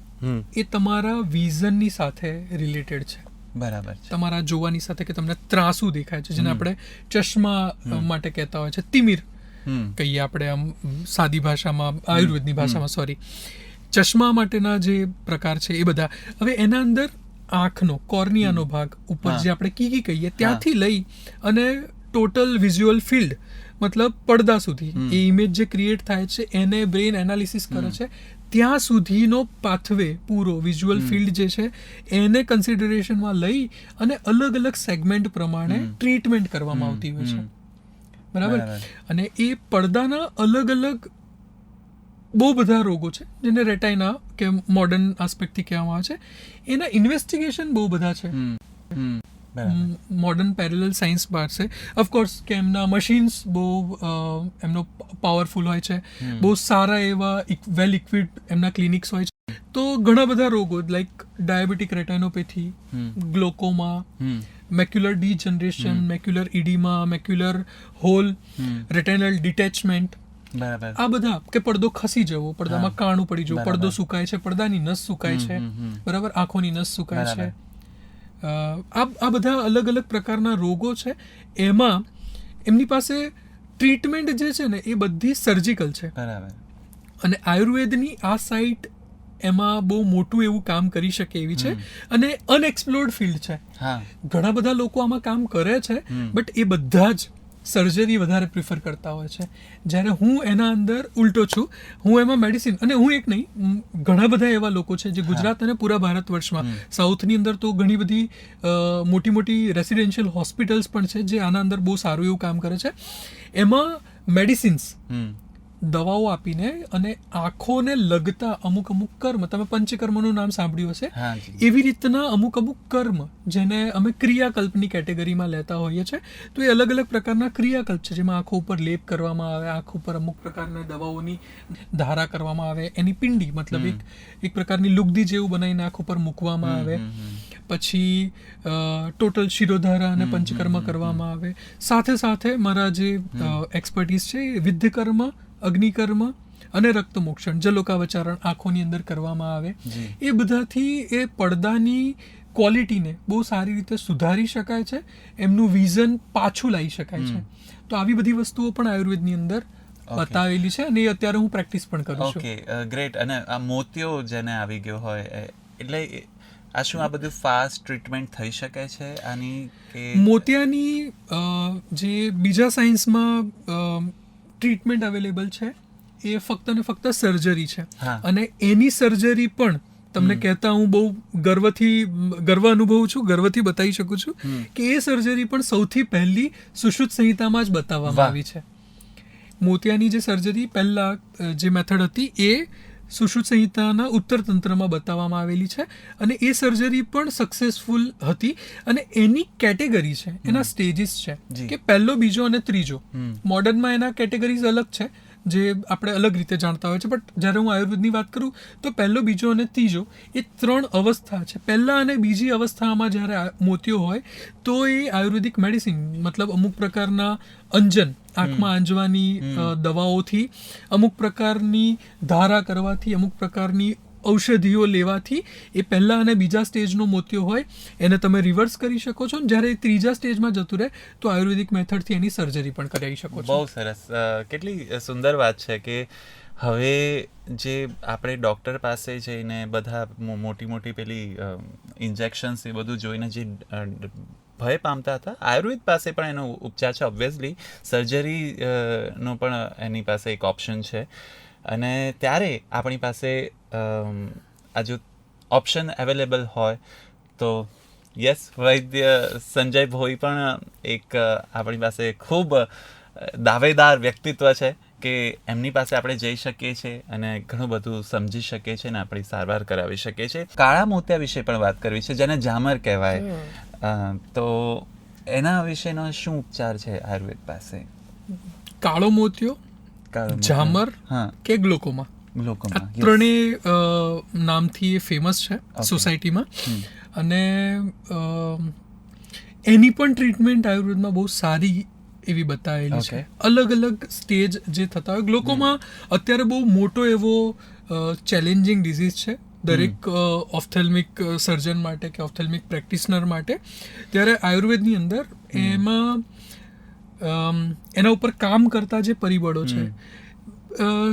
એ તમારા વિઝનની સાથે રિલેટેડ છે. બરાબર છે. તમારા જોવાની સાથે કે તમને ત્રાસુ દેખાય છે, જેને આપણે ચશ્મા માટે કહેતા હોય છે, તિમિર કહીએ આપણે આમ સાદી ભાષામાં, આયુર્વેદની ભાષામાં, સોરી. ચશ્મા માટેના જે પ્રકાર છે એ બધા. હવે એના અંદર આંખનો કોર્નિયાનો ભાગ ઉપર જે આપણે કીકી કહીએ ત્યાંથી લઈ અને ટોટલ વિઝ્યુઅલ ફિલ્ડ મતલબ પડદા સુધી એ ઇમેજ જે ક્રિએટ થાય છે એને બ્રેઇન એનાલિસિસ કરે છે. ત્યાં સુધીનો પાથવે પૂરો વિઝ્યુઅલ ફિલ્ડ જે છે એને કન્સિડરેશનમાં લઈ અને અલગ અલગ સેગમેન્ટ પ્રમાણે ટ્રીટમેન્ટ કરવામાં આવતી હોય છે. બરાબર. અને એ પડદાના અલગ અલગ બહુ બધા રોગો છે જેને રેટાઇના કે મોડર્ન આસ્પેક્ટથી કહેવામાં આવે છે. એના ઇન્વેસ્ટિગેશન બહુ બધા છે. મોડર્ન પેરેલલ સાયન્સ બહાર છે. ઓફકોર્સ કે એમના મશીન્સ બહુ એમનો પાવરફુલ હોય છે, બહુ સારા એવા વેલ ઇક્વિપ્ડ એમના ક્લિનિક્સ હોય છે. તો ઘણા બધા રોગો like diabetic retinopathy, glaucoma, macular degeneration, macular oedema, macular hole, retinal detachment, આ બધા કે પડદો ખસી જવો, પડદામાં કાણું પડી જવું, પડદો સુકાય છે, પડદાની નસ સુકાય છે, બરાબર, આંખોની નસ સુકાય છે, આ બધા અલગ અલગ પ્રકારના રોગો છે. એમાં એમની પાસે ટ્રીટમેન્ટ જે છે ને એ બધી સર્જિકલ છે. અને આયુર્વેદની આ સાઇટ એમાં બહુ મોટું એવું કામ કરી શકે એવી છે અને અનએક્સપ્લોર્ડ ફિલ્ડ છે. ઘણા બધા લોકો આમાં કામ કરે છે, બટ એ બધા જ સર્જરી વધારે પ્રિફર કરતા હોય છે. જ્યારે હું એના અંદર ઉલટો છું. હું એમાં મેડિસિન, અને હું એક નહીં, ઘણા બધા એવા લોકો છે જે ગુજરાત અને પૂરા ભારત વર્ષમાં, સાઉથની અંદર તો ઘણી બધી મોટી મોટી રેસિડેન્શિયલ હોસ્પિટલ્સ પણ છે જે આના અંદર બહુ સારું એવું કામ કરે છે. એમાં મેડિસિન્સ, દવાઓ આપીને અને આંખોને લગતા અમુક અમુક કર્મ, તમે પંચકર્મનું નામ સાંભળ્યું હશે, એવી રીતના અમુક અમુક કર્મ જેને અમે ક્રિયાકલ્પની કેટેગરીમાં લેતા હોઈએ છીએ. તો એ અલગ અલગ પ્રકારના ક્રિયાકલ્પ છે જેમાં આંખો ઉપર લેપ કરવામાં આવે, આંખ ઉપર અમુક પ્રકારના દવાઓની ધારા કરવામાં આવે, એની પિંડી મતલબ એક પ્રકારની લુગદી જેવું બનાવીને આંખ ઉપર મૂકવામાં આવે, પછી ટોટલ શિરોધારા અને પંચકર્મ કરવામાં આવે. સાથે સાથે મારા જે એક્સપર્ટીઝ છે એ વિદ્યકર્મ, અગ્નિકર્મ અને રક્તમોક્ષણ, જલોકાવચારણ આંખોની અંદર કરવામાં આવે. એ બધાથી એ પડદાની ક્વોલિટીને બહુ સારી રીતે સુધારી શકાય છે, એમનું વિઝન પાછું લાવી શકાય છે. તો આવી બધી વસ્તુઓ પણ આયુર્વેદની અંદર બતાવેલી છે અને એ અત્યારે હું પ્રેક્ટિસ પણ કરું છું. Okay, great. અને આ મોતિયો જેને આવી ગયો હોય, એટલે આ શું આ બધું ફાસ્ટ ટ્રીટમેન્ટ થઈ શકે છે આની? મોતિયાની જે બીજા સાયન્સમાં ટ્રીટમેન્ટ અવેલેબલ છે એ ફક્ત ને ફક્ત સર્જરી છે. અને એની સર્જરી પણ તમને કહેતા હું બહુ ગર્વ અનુભવું છું, ગર્વથી બતાવી શકું છું કે એ સર્જરી પણ સૌથી પહેલી સુશ્રુત સંહિતામાં જ બતાવવામાં આવી છે. મોતિયાની જે સર્જરી પહેલા જે મેથડ હતી એ સુશ્રુત સંહિતાના ઉત્તર તંત્રમાં બતાવવામાં આવેલી છે અને એ સર્જરી પણ સક્સેસફુલ હતી. અને એની કેટેગરી છે, એના સ્ટેજીસ છે કે પહેલો, બીજો અને ત્રીજો. મોડર્નમાં એના કેટેગરીઝ અલગ છે જે આપણે અલગ રીતે જાણતા હોય છે, બટ જ્યારે હું આયુર્વેદની વાત કરું તો પહેલો, બીજો અને ત્રીજો એ 3 અવસ્થા છે. પહેલા અને બીજી અવસ્થામાં જ્યારે મોતિયો હોય તો એ આયુર્વેદિક મેડિસિન મતલબ અમુક પ્રકારના અંજન, આંખમાં આંજવાની દવાઓથી, અમુક પ્રકારની ધારા કરવાથી, અમુક પ્રકારની ઔષધિઓ લેવાથી એ પહેલા અને બીજા સ્ટેજનો મોતિયો હોય એને તમે રિવર્સ કરી શકો છો. જ્યારે ત્રીજા સ્ટેજમાં જતું રહે તો આયુર્વેદિક મેથડથી એની સર્જરી પણ કરાવી શકો છો. બહુ સરસ. કેટલી સુંદર વાત છે કે હવે જે આપણે ડૉક્ટર પાસે જઈને બધા મોટી મોટી પેલી ઇન્જેક્શન્સ એ બધું જોઈને જે ભય પામતા હતા, આયુર્વેદ પાસે પણ એનો ઉપચાર છે. ઓબ્વિયસલી સર્જરીનો પણ એની પાસે એક ઓપ્શન છે. અને ત્યારે આપણી પાસે આ જો ઓપ્શન અવેલેબલ હોય તો યસ, વૈદ્ય સંજય ભોઈ પણ એક આપણી પાસે ખૂબ દાવેદાર વ્યક્તિત્વ છે કે એમની પાસે આપણે જઈ શકીએ છીએ અને ઘણું બધું સમજી શકીએ છીએ અને આપણી સારવાર કરાવી શકીએ છીએ. કાળા મોતિયા વિશે પણ વાત કરવી છે જેને ઝામર કહેવાય, તો એના વિશેનો શું ઉપચાર છે આયુર્વેદ પાસે? કાળો મોતિયો, ઝામર કે ગ્લોકોમા, આ ત્રણેય નામથી એ ફેમસ છે સોસાયટીમાં. અને એની પણ ટ્રીટમેન્ટ આયુર્વેદમાં બહુ સારી એવી બતાવેલી છે. અલગ અલગ સ્ટેજ જે થતા હોય. ગ્લોકોમા અત્યારે બહુ મોટો એવો ચેલેન્જિંગ ડિઝીઝ છે દરેક ઓફથેલ્મિક સર્જન માટે કે ઓફથેલ્મિક પ્રેક્ટિશનર માટે, ત્યારે આયુર્વેદની અંદર એમાં એના ઉપર કામ કરતા જે પરિબળો છે,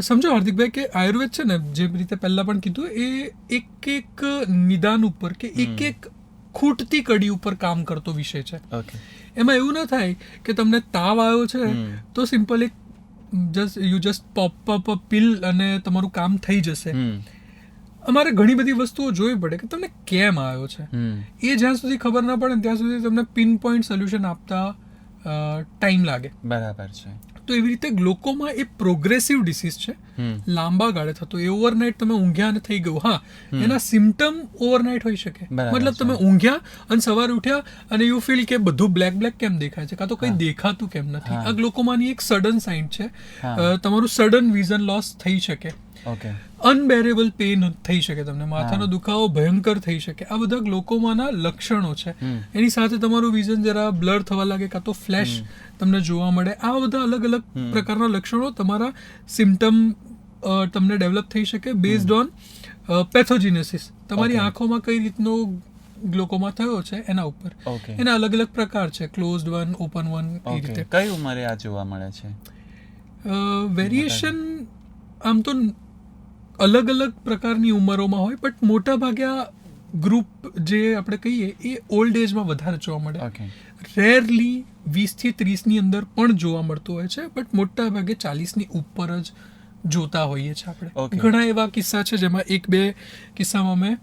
સમજો હાર્દિકભાઈ કે આયુર્વેદ છે ને, જે રીતે પહેલાં પણ કીધું, એ એક નિદાન ઉપર કે એક ખૂટતી કડી ઉપર કામ કરતો વિષય છે. એમાં એવું ના થાય કે તમને તાવ આવ્યો છે તો સિમ્પલ એક you just pop up a pill અને તમારું કામ થઈ જશે. અમારે ઘણી બધી વસ્તુઓ જોવી પડે કે તમને કેમ આવ્યો છે. એ જ્યાં સુધી ખબર ના પડે ત્યાં સુધી તમને પિન પોઈન્ટ સોલ્યુશન આપતા ટાઈમ લાગે. બરાબર છે. તો એવી રીતે ગ્લોકોમા એ પ્રોગ્રેસિવ ડિસીઝ છે, લાંબા ગાળે થતો. એ ઓવરનાઇટ તમે ઊંઘ્યા અને થઈ ગયું. હા, એના સિમ્ટમ ઓવરનાઇટ હોઈ શકે. મતલબ તમે ઊંઘ્યા અને સવારે ઉઠ્યા અને યુ ફીલ કે બધું બ્લેક કેમ દેખાય છે, કાં તો કંઈ દેખાતું કેમ નથી. આ ગ્લોકોમાની એક સડન સાઇન છે. તમારું સડન વિઝન લોસ થઈ શકે, અનબેરેબલ પેઇન થઈ શકે, તમને માથાનો દુખાવો ભયંકર થઈ શકે. આ બધા ગ્લોકોમાના લક્ષણો છે. એની સાથે તમારું વિઝન જરા બ્લર થવા લાગે, કાં તો ફ્લેશ તમને જોવા મળે. આ બધા અલગ અલગ પ્રકારના લક્ષણો, તમારા સિમ્ટમ તમને ડેવલપ થઈ શકે બેઝડ ઓન પેથોજીનેસિસ. તમારી આંખોમાં કઈ રીતનો ગ્લોકોમા થયો છે એના ઉપર. એના અલગ અલગ પ્રકાર છે, ક્લોઝડ વન, ઓપન વન, એ રીતે. કઈ ઉંમરે આ જોવા મળે છે? વેરિએશન આમ તો અલગ અલગ પ્રકારની ઉંમરોમાં હોય, બટ મોટા ભાગે આ ગ્રુપ જે આપણે કહીએ એ ઓલ્ડ એજમાં વધારે જોવા મળે. રેરલી 20 થી 30ની અંદર પણ જોવા મળતું હોય છે, બટ મોટા ભાગે 40ની ઉપર જ જોતા હોઈએ છીએ આપણે. ઘણા એવા કિસ્સા છે જેમાં 1-2 કિસ્સામાં મેં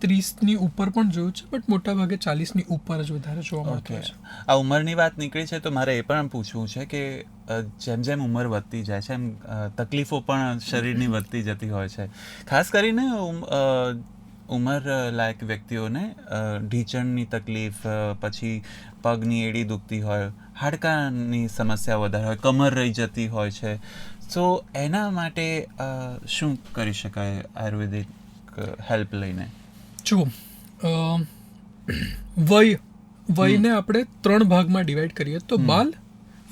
30ની ઉપર પણ જોયું છે, બટ મોટા ભાગે 40ની ઉપર જ વધારે જોવા મળતું હોય છે. આ ઉંમરની વાત નીકળી છે તો મારે એ પણ પૂછવું છે કે જેમ જેમ ઉંમર વધતી જાય છે એમ તકલીફો પણ શરીરની વધતી જતી હોય છે. ખાસ કરીને ઉંમર લાયક વ્યક્તિઓને ઢીંચણની તકલીફ, પછી પગની એડી દુખતી હોય, હાડકાની સમસ્યા વધારે હોય, કમર રહી જતી હોય છે. તો એના માટે શું કરી શકાય આયુર્વેદિક હેલ્પ લઈને? જુઓ, વયને આપણે 3 ભાગમાં ડિવાઈડ કરીએ તો બાલ,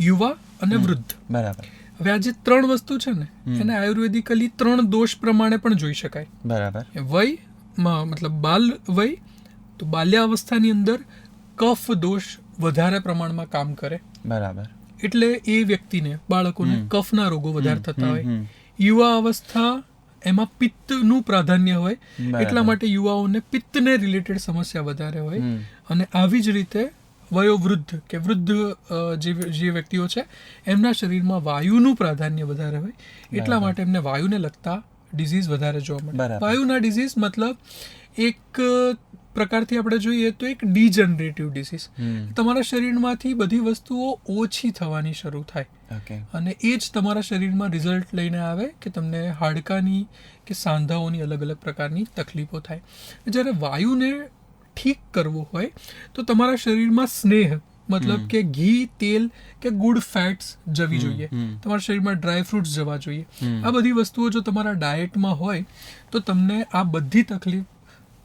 યુવા અને વૃદ્ધ. બરાબર. હવે આ જે 3 વસ્તુ છે ને, એને આયુર્વેદિકલી 3 દોષ પ્રમાણે પણ જોઈ શકાય. બરાબર. વયમાં મતલબ બાલ વય, તો બાલ્યાવસ્થાની અંદર કફ દોષ વધારે પ્રમાણમાં કામ કરે. બરાબર. એટલે એ વ્યક્તિને, બાળકોને કફના રોગો વધારે થતા હોય. યુવા અવસ્થા, એમાં પિત્તનું પ્રાધાન્ય હોય, એટલા માટે યુવાઓને પિત્તને રિલેટેડ સમસ્યા વધારે હોય. અને આવી જ રીતે વયોવૃદ્ધ કે વૃદ્ધ જે વ્યક્તિઓ છે એમના શરીરમાં વાયુનું પ્રાધાન્ય વધારે હોય, એટલા માટે એમને વાયુને લગતા ડિઝીઝ વધારે જોવા મળે. વાયુના ડિઝીઝ મતલબ એક પ્રકારથી આપણે જોઈએ તો એક ડિજનરેટિવ ડિસીઝ. તમારા શરીરમાંથી બધી વસ્તુઓ ઓછી થવાની શરૂ થાય, અને એ જ તમારા શરીરમાં રિઝલ્ટ લઈને આવે કે તમને હાડકાની કે સાંધાઓની અલગ અલગ પ્રકારની તકલીફો થાય. જ્યારે વાયુને ઠીક કરવું હોય તો તમારા શરીરમાં સ્નેહ, મતલબ કે ઘી, તેલ કે ગુડ ફેટ્સ જવી જોઈએ. તમારા શરીરમાં ડ્રાય ફ્રૂટ્સ જવા જોઈએ. આ બધી વસ્તુઓ જો તમારા ડાયટમાં હોય તો તમને આ બધી તકલીફ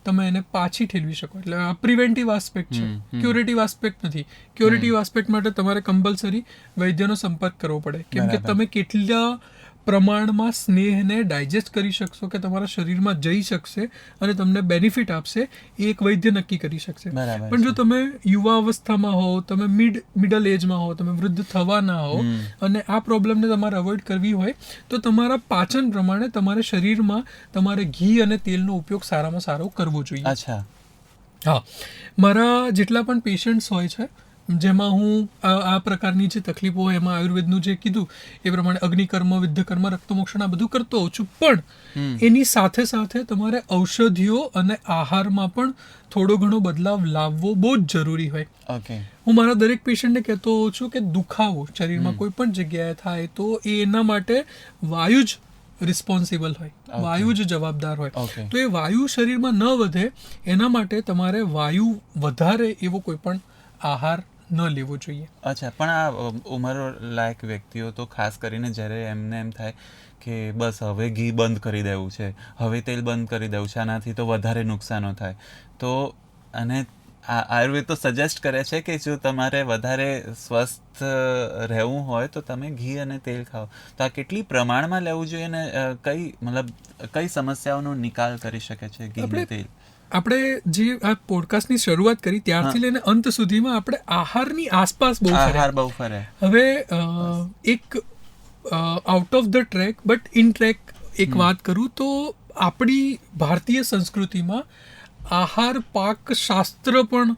તમે એને પાછી ઠેલવી શકો. એટલે આ પ્રિવેન્ટિવ આસ્પેક્ટ છે, ક્યુરેટિવ આસ્પેક્ટ નથી. ક્યુરેટિવ આસ્પેક્ટ માટે તમારે કમ્પલસરી વૈદ્યનો સંપર્ક કરવો પડે, કેમ કે તમે કેટલા પ્રમાણમાં સ્નેહને ડાયજેસ્ટ કરી શકશો કે તમારા શરીરમાં જઈ શકશે અને તમને બેનિફિટ આપશે, એ એક વૈદ્ય નક્કી કરી શકશે. પણ જો તમે યુવા અવસ્થામાં હો, તમે મિડલ એજમાં હો, તમે વૃદ્ધ થવાના હો અને આ પ્રોબ્લેમને તમારે અવોઇડ કરવી હોય તો તમારા પાચન પ્રમાણે તમારે શરીરમાં તમારે ઘી અને તેલનો ઉપયોગ સારામાં સારો કરવો જોઈએ. અચ્છા. હા, મારા જેટલા પણ પેશન્ટ્સ હોય છે જેમાં હું આ પ્રકારની જે તકલીફો હોય એમાં આયુર્વેદનું જે કીધું એ પ્રમાણે અગ્નિકર્મ, વિદ્ધકર્મ, રક્તમોક્ષણ આ બધું કરતો હોઉં છું, પણ એની સાથે સાથે તમારે ઔષધિઓ અને આહારમાં પણ થોડો ઘણો બદલાવ લાવવો બહુ જ જરૂરી હોય. હું મારા દરેક પેશન્ટને કહેતો હોઉં છું કે દુખાવો શરીરમાં કોઈ પણ જગ્યાએ થાય તો એના માટે વાયુ જ રિસ્પોન્સિબલ હોય, વાયુ જ જવાબદાર હોય. તો એ વાયુ શરીરમાં ન વધે એના માટે તમારે વાયુ વધારે એવો કોઈ પણ આહાર ન લેવો જોઈએ. અચ્છા, પણ આ ઉંમર લાયક વ્યક્તિઓ તો ખાસ કરીને જ્યારે એમને એમ થાય કે બસ હવે ઘી બંધ કરી દેવું છે, હવે તેલ બંધ કરી દેવું છે, આનાથી તો વધારે નુકસાનો થાય, તો અને આયુર્વેદ તો સજેસ્ટ કરે છે કે જો તમારે વધારે સ્વસ્થ રહેવું હોય તો તમે ઘી અને તેલ ખાઓ. તો આ કેટલી પ્રમાણમાં લેવું જોઈએ અને કઈ સમસ્યાઓનો નિકાલ કરી શકે છે ઘી અને તેલ? આપણે જે આ પોડકાસ્ટની શરૂઆત કરી ત્યારથી લઈને અંત સુધીમાં આપણે આહારની આસપાસ બહુ ફરે. હવે એક out of the track but in track એક વાત કરું તો આપણી ભારતીય સંસ્કૃતિમાં આહાર પાક શાસ્ત્ર પણ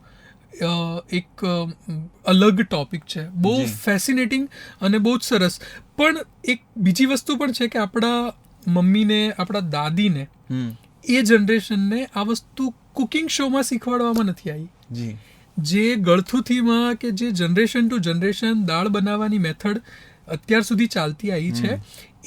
એક અલગ ટોપિક છે, બહુ ફેસિનેટિંગ અને બહુ જ સરસ. પણ એક બીજી વસ્તુ પણ છે કે આપણા મમ્મીને, આપણા દાદીને, એ જનરેશનને આ વસ્તુ કુકિંગ શોમાં શીખવાડવામાં નથી આવી. જે ગળથુથીમાં કે જે જનરેશન ટુ જનરેશન દાળ બનાવવાની મેથડ અત્યાર સુધી ચાલતી આવી છે,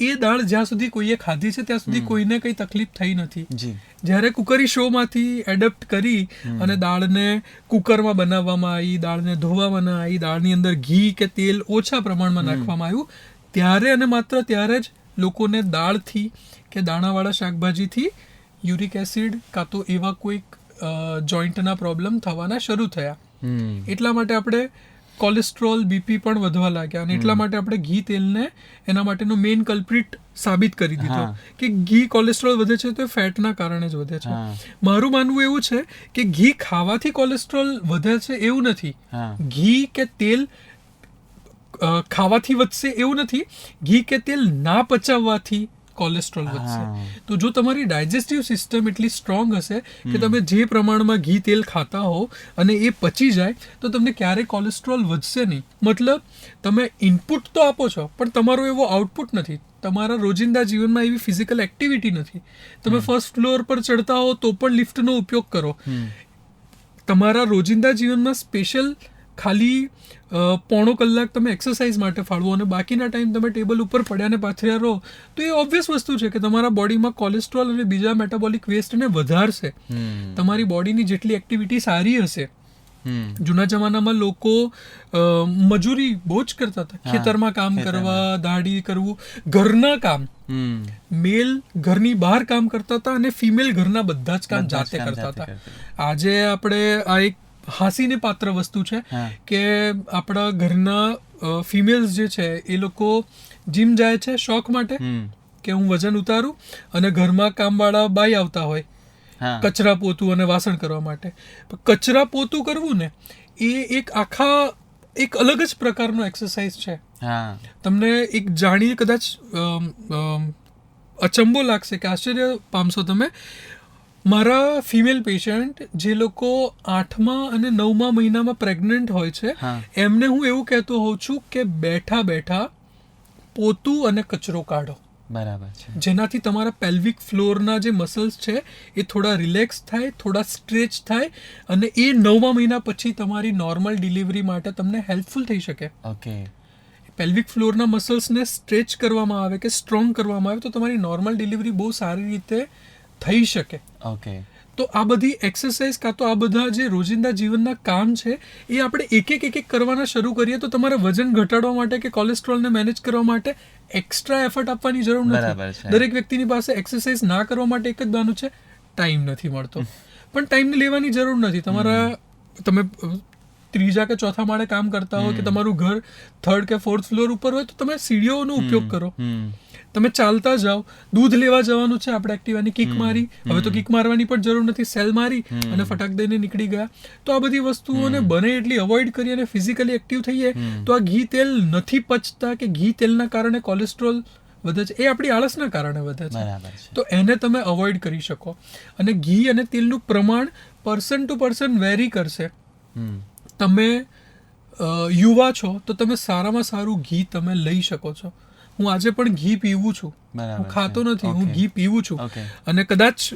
એ દાળ જ્યાં સુધી કોઈએ ખાધી છે ત્યાં સુધી કોઈને કંઈ તકલીફ થઈ નથી. જ્યારે કુકરી શોમાંથી એડપ્ટ કરી અને દાળને કુકરમાં બનાવવામાં આવી, દાળને ધોવામાં આવી, દાળની અંદર ઘી કે તેલ ઓછા પ્રમાણમાં નાખવામાં આવ્યું, ત્યારે અને માત્ર ત્યારે જ લોકોને દાળથી કે દાણાવાળા શાકભાજીથી યુરિક એસિડ કાં તો એવા કોઈક જોઈન્ટના પ્રોબ્લેમ થવાના શરૂ થયા. એટલા માટે આપણે કોલેસ્ટ્રોલ, બીપી પણ વધવા લાગ્યા અને એટલા માટે આપણે ઘી તેલને એના માટેનો મેઇન કલ્પ્રિટ સાબિત કરી દીધો કે ઘી કોલેસ્ટ્રોલ વધે છે તો એ ફેટના કારણે જ વધે છે. મારું માનવું એવું છે કે ઘી ખાવાથી કોલેસ્ટ્રોલ વધે છે એવું નથી. ઘી કે તેલ ખાવાથી વધશે એવું નથી. ઘી કે તેલ ના પચાવવાથી કોલેસ્ટ્રોલ વધશે. તો જો તમારી ડાયજેસ્ટિવ સિસ્ટમ એટલી સ્ટ્રોંગ હશે કે તમે જે પ્રમાણમાં ઘી તેલ ખાતા હો અને એ પચી જાય તો તમને ક્યારેય કોલેસ્ટ્રોલ વધશે નહીં. મતલબ તમે ઇનપુટ તો આપો છો પણ તમારો એવો આઉટપુટ નથી. તમારા રોજિંદા જીવનમાં એવી ફિઝિકલ એક્ટિવિટી નથી. તમે ફર્સ્ટ ફ્લોર પર ચડતા હો તો પણ લિફ્ટનો ઉપયોગ કરો. તમારા રોજિંદા જીવનમાં સ્પેશિયલ ખાલી પોણો કલાક તમે એક્સરસાઇઝ માટે ફાળવો અને બાકીના ટાઈમ તમે ટેબલ ઉપર પડ્યા ને પાથર્યા રહો તો એ ઓબ્વિયસ વસ્તુ છે કે તમારા બોડીમાં કોલેસ્ટ્રોલ અને બીજા મેટાબોલિક વેસ્ટને વધારશે. તમારી બોડીની જેટલી એક્ટિવિટી સારી હશે. જૂના જમાનામાં લોકો મજૂરી બહુ જ કરતા હતા, ખેતરમાં કામ કરવા, દાઢી કરવું, ઘરના કામ. મેલ ઘરની બહાર કામ કરતા હતા અને ફિમેલ ઘરના બધા જ કામ જાતે કરતા હતા. આજે આપણે આ એક હાસીને પાત્ર વસ્તુ છે કે આપણા ઘરના ફિમેલ્સ જે છે એ લોકો જીમ જાય છે શોખ માટે કે હું વજન ઉતારું, અને ઘરમાં કામવાળા બાઈ આવતા હોય કચરા પોતું અને વાસણ કરવા માટે. કચરા પોતું કરવું ને એ એક અલગ જ પ્રકારનો એક્સરસાઇઝ છે. તમને એક જાણી કદાચ અચંબો લાગશે કે આશ્ચર્ય પામશો તમે. મારા ફિમેલ પેશન્ટ જે લોકો 8મા અને 9મા મહિનામાં પ્રેગ્નન્ટ હોય છે એમને હું એવું કહેતો હોઉં છું કે બેઠા બેઠા પોતું અને કચરો કાઢો. બરાબર છે. જેનાથી તમારા પેલ્વિક ફ્લોરના જે મસલ્સ છે એ થોડા રિલેક્સ થાય, થોડા સ્ટ્રેચ થાય અને એ 9મા મહિના પછી તમારી નોર્મલ ડિલિવરી માટે તમને હેલ્પફુલ થઈ શકે. ઓકે. પેલ્વિક ફ્લોરના મસલ્સને સ્ટ્રેચ કરવામાં આવે કે સ્ટ્રોંગ કરવામાં આવે તો તમારી નોર્મલ ડિલિવરી બહુ સારી રીતે થઈ શકે. ઓકે. તો આ બધી એક્સરસાઇઝ કાં તો આ બધા જે રોજિંદા જીવનના કામ છે એ આપણે એક એક કરવાના શરૂ કરીએ તો તમારે વજન ઘટાડવા માટે કે કોલેસ્ટ્રોલને મેનેજ કરવા માટે એક્સ્ટ્રા એફર્ટ આપવાની જરૂર નથી. દરેક વ્યક્તિની પાસે એક્સરસાઇઝ ના કરવા માટે એક જ બહાનું છે, ટાઈમ નથી મળતો. પણ ટાઈમને લેવાની જરૂર નથી. તમે 3જા કે 4થા માળે કામ કરતા હો કે તમારું ઘર 3rd કે 4th ફ્લોર ઉપર હોય તો તમે સીડીઓનો ઉપયોગ કરો. તમે ચાલતા જાઓ. દૂધ લેવા જવાનું છે આપણે એક્ટિવાની કિક મારી, હવે તો કિક મારવાની પણ જરૂર નથી, સેલ મારી અને ફટાક દઈને નીકળી ગયા. તો આ બધી વસ્તુઓને બને એટલી અવોઇડ કરી અને ફિઝિકલી એક્ટિવ થઈએ તો આ ઘી તેલ નથી પચતા કે ઘી તેલના કારણે કોલેસ્ટ્રોલ વધે છે એ આપણી આળસના કારણે વધે છે. તો એને તમે અવોઇડ કરી શકો. અને ઘી અને તેલનું પ્રમાણ પર્સન ટુ પર્સન વેરી કરશે. તમે યુવા છો તો તમે સારામાં સારું ઘી તમે લઈ શકો છો. હું આજે પણ ઘી પીવું છું. હું ખાતો નથી, હું ઘી પીવું છું. અને કદાચ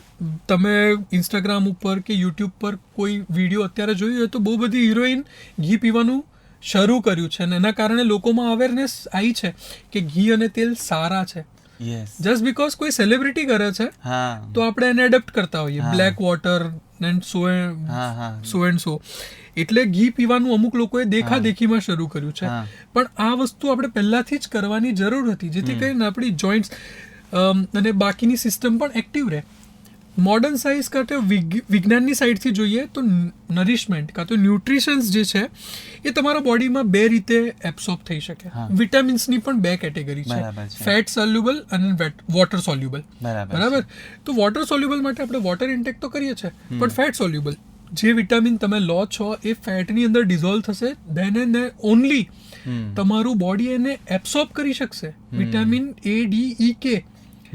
તમે ઇન્સ્ટાગ્રામ ઉપર કે યુટ્યુબ પર કોઈ વિડીયો અત્યારે જોયું હોય તો બહુ બધી હિરોઈન ઘી પીવાનું શરૂ કર્યું છે અને એના કારણે લોકોમાં અવેરનેસ આવી છે કે ઘી અને તેલ સારા છે. જસ્ટ બીકોઝ કોઈ સેલિબ્રિટી કરે છે તો આપણે એને એડપ્ટ કરતા હોઈએ. Black water and so and so. એટલે ઘી પીવાનું અમુક લોકોએ દેખાદેખીમાં શરૂ કર્યું છે. પણ આ વસ્તુ આપણે પહેલાથી જ કરવાની જરૂર હતી જેથી કરીને આપણી જોઈન્ટ્સ અને બાકીની સિસ્ટમ પણ એક્ટિવ રહે. મોડર્ન સાયન્સ કાં તો વિજ્ઞાનની સાઈડથી જોઈએ તો નરિશમેન્ટ કાં તો ન્યુટ્રિશન્સ જે છે એ તમારા બોડીમાં બે રીતે એબ્સોર્બ થઈ શકે. વિટામિન્સની પણ બે કેટેગરી છે, ફેટ સોલ્યુબલ અને વોટર સોલ્યુબલ. બરાબર. તો વોટર સોલ્યુબલ માટે આપણે વોટર ઇન્ટેક તો કરીએ છીએ, પણ ફેટ સોલ્યુબલ જે વિટામિન તમે લો છો એ ફેટની અંદર ડિઝોલ્વ થશે, ધેન એન્ડ ઓનલી તમારું બોડી એને એબ્સોર્બ કરી શકશે. Vitamin A, D, E, K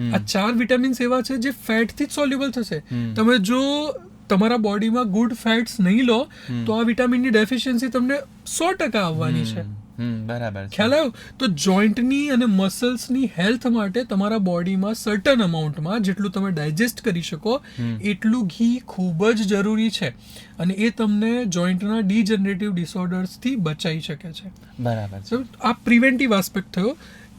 આ 4 વિટામિન્સ એવા છે જે ફેટથી જ સોલ્યુબલ થશે. તમે જો તમારા બોડીમાં ગુડ ફેટ્સ નહીં લો તો આ વિટામિનની ડેફિશિયન્સી તમને 100% આવવાની છે. બરાબર. ખ્યાલ આવ્યો? તો જોઈન્ટની અને મસલ્સની હેલ્થ માટે તમારા બોડીમાં સર્ટન અમાઉન્ટમાં જેટલું તમે ડાયજેસ્ટ કરી શકો એટલું ઘી ખૂબ જ જરૂરી છે, અને એ તમને જોઈન્ટના ડીજનરેટિવ ડિસઓર્ડર્સથી બચાવી શકે છે. બરાબર. આ પ્રિવેન્ટિવ આસ્પેક્ટ થયો.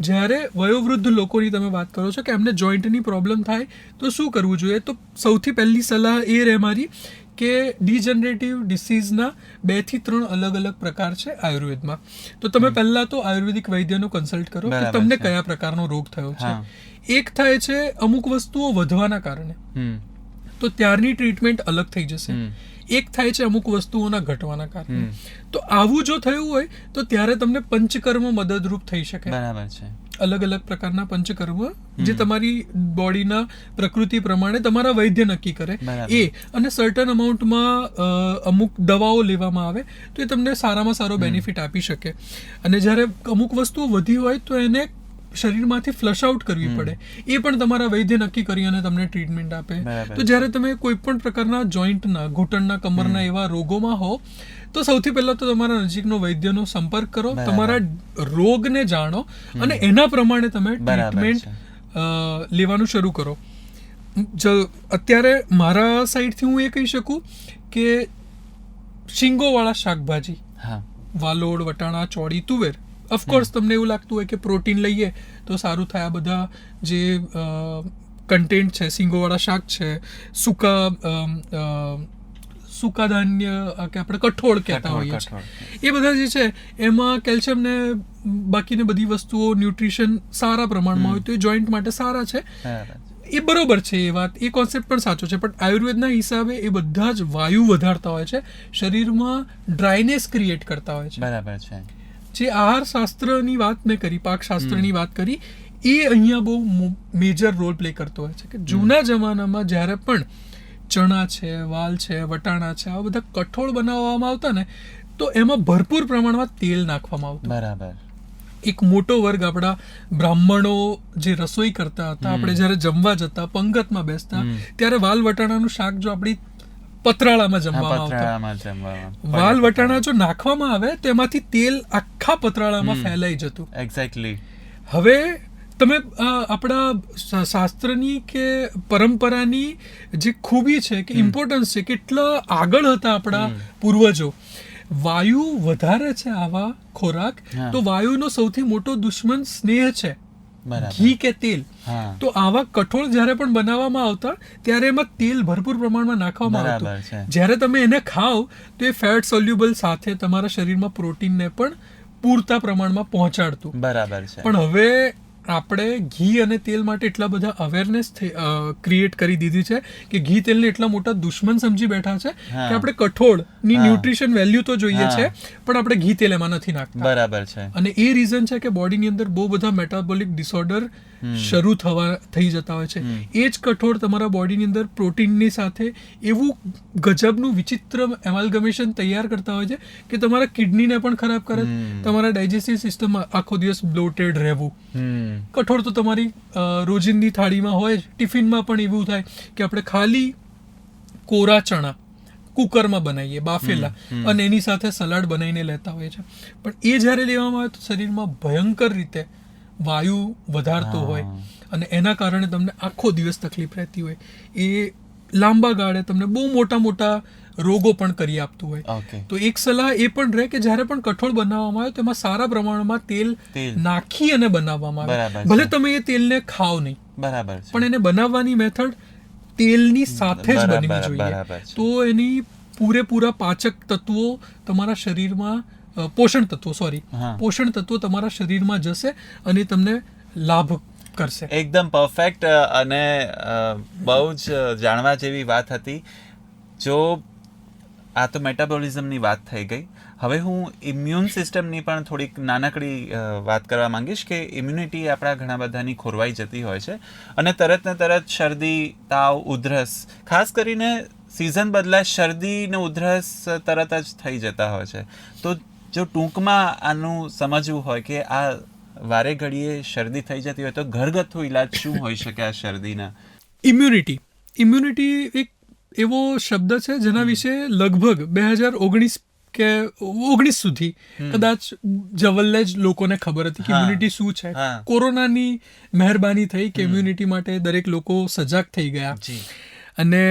જ્યારે વયોવૃદ્ધ લોકોની તમે વાત કરો છો કે એમને જોઈન્ટની પ્રોબ્લેમ થાય તો શું કરવું જોઈએ, તો સૌથી પહેલી સલાહ એ રહે મારી કે ડીજનરેટિવ ડિસીઝના 2 થી 3 અલગ અલગ પ્રકાર છે આયુર્વેદમાં. તો તમે પહેલાં તો આયુર્વેદિક વૈદ્યનો કન્સલ્ટ કરો કે તમને કયા પ્રકારનો રોગ થયો છે. એક થાય છે અમુક વસ્તુઓ વધવાના કારણે, તો ત્યારની ટ્રીટમેન્ટ અલગ થઈ જશે. એક થાય છે અમુક વસ્તુઓના ઘટવાના કારણે. તો આવું જો થયું હોય તો ત્યારે તમને પંચકર્મ મદદરૂપ થઈ શકે. બરાબર છે. અલગ અલગ પ્રકારના પંચકર્મ જે તમારી બોડીના પ્રકૃતિ પ્રમાણે તમારા વૈદ્ય નક્કી કરે એ, અને સર્ટન અમાઉન્ટમાં અમુક દવાઓ લેવામાં આવે તો એ તમને સારામાં સારો બેનિફિટ આપી શકે. અને જ્યારે અમુક વસ્તુઓ વધી હોય તો એને શરીરમાંથી ફ્લશ આઉટ કરવી પડે, એ પણ તમારા વૈદ્ય નક્કી કરી અને તમને ટ્રીટમેન્ટ આપે. તો જ્યારે તમે કોઈ પણ પ્રકારના જોઈન્ટના, ઘૂંટણના, કમરના એવા રોગોમાં હો તો સૌથી પહેલાં તો તમારા નજીકનો વૈદ્યનો સંપર્ક કરો, તમારા રોગને જાણો અને એના પ્રમાણે તમે ટ્રીટમેન્ટ લેવાનું શરૂ કરો. અત્યારે મારા સાઈડથી હું એ કહી શકું કે શીંગોવાળા શાકભાજી, વાલોડ, વટાણા, ચોળી, તુવેર, ઓફકોર્સ તમને એવું લાગતું હોય કે પ્રોટીન લઈએ તો સારું થાય. આ બધા જે કન્ટેન્ટ છે, શીંગોવાળા શાક છે, સૂકા ધાન્ય કે આપણે કઠોળ કહેતા હોઈએ છીએ, એ બધા જે છે એમાં કેલ્શિયમ ને બાકીની બધી વસ્તુઓ, ન્યુટ્રિશન સારા પ્રમાણમાં હોય તો એ જોઈન્ટ માટે સારા છે. એ બરોબર છે, એ વાત, એ કોન્સેપ્ટ પણ સાચો છે. પણ આયુર્વેદના હિસાબે એ બધા જ વાયુ વધારતા હોય છે, શરીરમાં ડ્રાયનેસ ક્રિએટ કરતા હોય છે. બરાબર છે. જે આહાર શાસ્ત્રની વાત મેં કરી, પાક શાસ્ત્રની વાત કરી, એ અહીંયા બહુ મેજર રોલ પ્લે કરતો હોય છે. કે જૂના જમાનામાં જ્યારે પણ ચણા છે, વાલ છે, વટાણા છે, આ બધા કઠોળ બનાવવામાં આવતા ને તો એમાં ભરપૂર પ્રમાણમાં તેલ નાખવામાં આવતું. બરાબર. એક મોટો વર્ગ આપણા બ્રાહ્મણો જે રસોઈ કરતા હતા, આપણે જ્યારે જમવા જતા, પંગતમાં બેસતા, ત્યારે વાલ વટાણાનું શાક જો આપણી પતરાળામાં જમવામાં આવતા, વાલ વટાણા જો નાખવામાં આવે તો એમાંથી તેલ આખા પતરાળામાં ફેલાઈ જતું. એક્ઝેક્ટલી. હવે તમે આપણા શાસ્ત્રની કે પરંપરાની જે ખૂબી છે કે ઇમ્પોર્ટન્સ છે, કેટલા આગળ હતા આપણા પૂર્વજો. વાયુ વધારે છે આવા ખોરાક, તો વાયુનો સૌથી મોટો દુશ્મન સ્નેહ છે, ઘી કે તેલ. તો આવા કઠોળ જ્યારે પણ બનાવવામાં આવતા ત્યારે એમાં તેલ ભરપૂર પ્રમાણમાં નાખવામાં આવતું. જ્યારે તમે એને ખાઓ તો એ ફેટ સોલ્યુબલ સાથે તમારા શરીરમાં પ્રોટીનને પણ પૂરતા પ્રમાણમાં પહોંચાડતું. બરાબર છે. પણ હવે આપણે ઘી અને તેલ માટે એટલા બધા અવેરનેસ ક્રિએટ કરી દીધી છે કે ઘી તેલને એટલા મોટા દુશ્મન સમજી બેઠા છે કે આપણે કઠોળની ન્યુટ્રિશન વેલ્યુ તો જોઈએ છે પણ આપણે ઘી તેલ એમાં નથી નાખતા. બરાબર છે. અને એ રીઝન છે કે બોડીની અંદર બહુ બધા મેટાબોલિક ડિસઓર્ડર શરૂ થઈ જતા હોય છે. એ જ કઠોળ તમારા બોડીની અંદર પ્રોટીનની સાથે એવું ગજબનું વિચિત્ર એમાલ્ગમેશન તૈયાર કરતા હોય છે કે તમારા કિડનીને પણ ખરાબ કરે, તમારા ડાયજેસ્ટિવ સિસ્ટમમાં આખો દિવસ બ્લોટેડ રહેવું. કઠોળ તો તમારી રોજિંદી થાળીમાં હોય જ, ટિફિનમાં પણ એવું થાય કે આપણે ખાલી કોરા ચણા કુકરમાં બનાવીએ, બાફેલા, અને એની સાથે સલાડ બનાવીને લેતા હોઈએ છીએ. પણ એ જ્યારે લેવામાં આવે તો શરીરમાં ભયંકર રીતે વાયુ વધારતો હોય અને એના કારણે તમને આખો દિવસ તકલીફ રહેતી હોય. એ લાંબા ગાળે તમને બહુ મોટા મોટા રોગો પણ કરી આપતું હોય. તો એક સલાહ એ પણ રહે કે જ્યારે પણ કઠોળ બનાવવામાં આવે તેમાં સારા પ્રમાણમાં તેલ નાખી અને બનાવવામાં આવે. ભલે તમે એ તેલને ખાઓ નહીં, બરાબર, પણ એને બનાવવાની મેથડ તેલની સાથે જ બનવી જોઈએ. તો એની પૂરેપૂરા પાચક તત્વો તમારા શરીરમાં, પોષણ તત્વો તમારા શરીરમાં જશે અને તમને લાભ કરશે. એકદમ પરફેક્ટ અને બહુ જ જાણવા જેવી વાત હતી. જો આ તો મેટાબોલિઝમની વાત થઈ ગઈ, હવે હું ઇમ્યુન સિસ્ટમની પણ થોડીક નાનકડી વાત કરવા માંગીશ કે ઇમ્યુનિટી આપણા ઘણા બધાની ખોરવાઈ જતી હોય છે અને તરત ને તરત શરદી, તાવ, ઉધરસ, ખાસ કરીને સિઝન બદલાય શરદી ને ઉધરસ તરત જ થઈ જતા હોય છે. તો જો ટૂંકમાં આનું સમજવું હોય કે આ વારે ઘડીએ શરદી થઈ જતી હોય તો ઘરગથ્થુ ઇલાજ શું હોઈ શકે આ શરદીના? ઇમ્યુનિટી એક એવો શબ્દ છે જેના વિશે લગભગ 2019 કે 19 સુધી કદાચ જવલ્લે જ લોકોને ખબર હતી કે ઇમ્યુનિટી શું છે. કોરોનાની મહેરબાની થઈ કે ઇમ્યુનિટી માટે દરેક લોકો સજાગ થઈ ગયા અને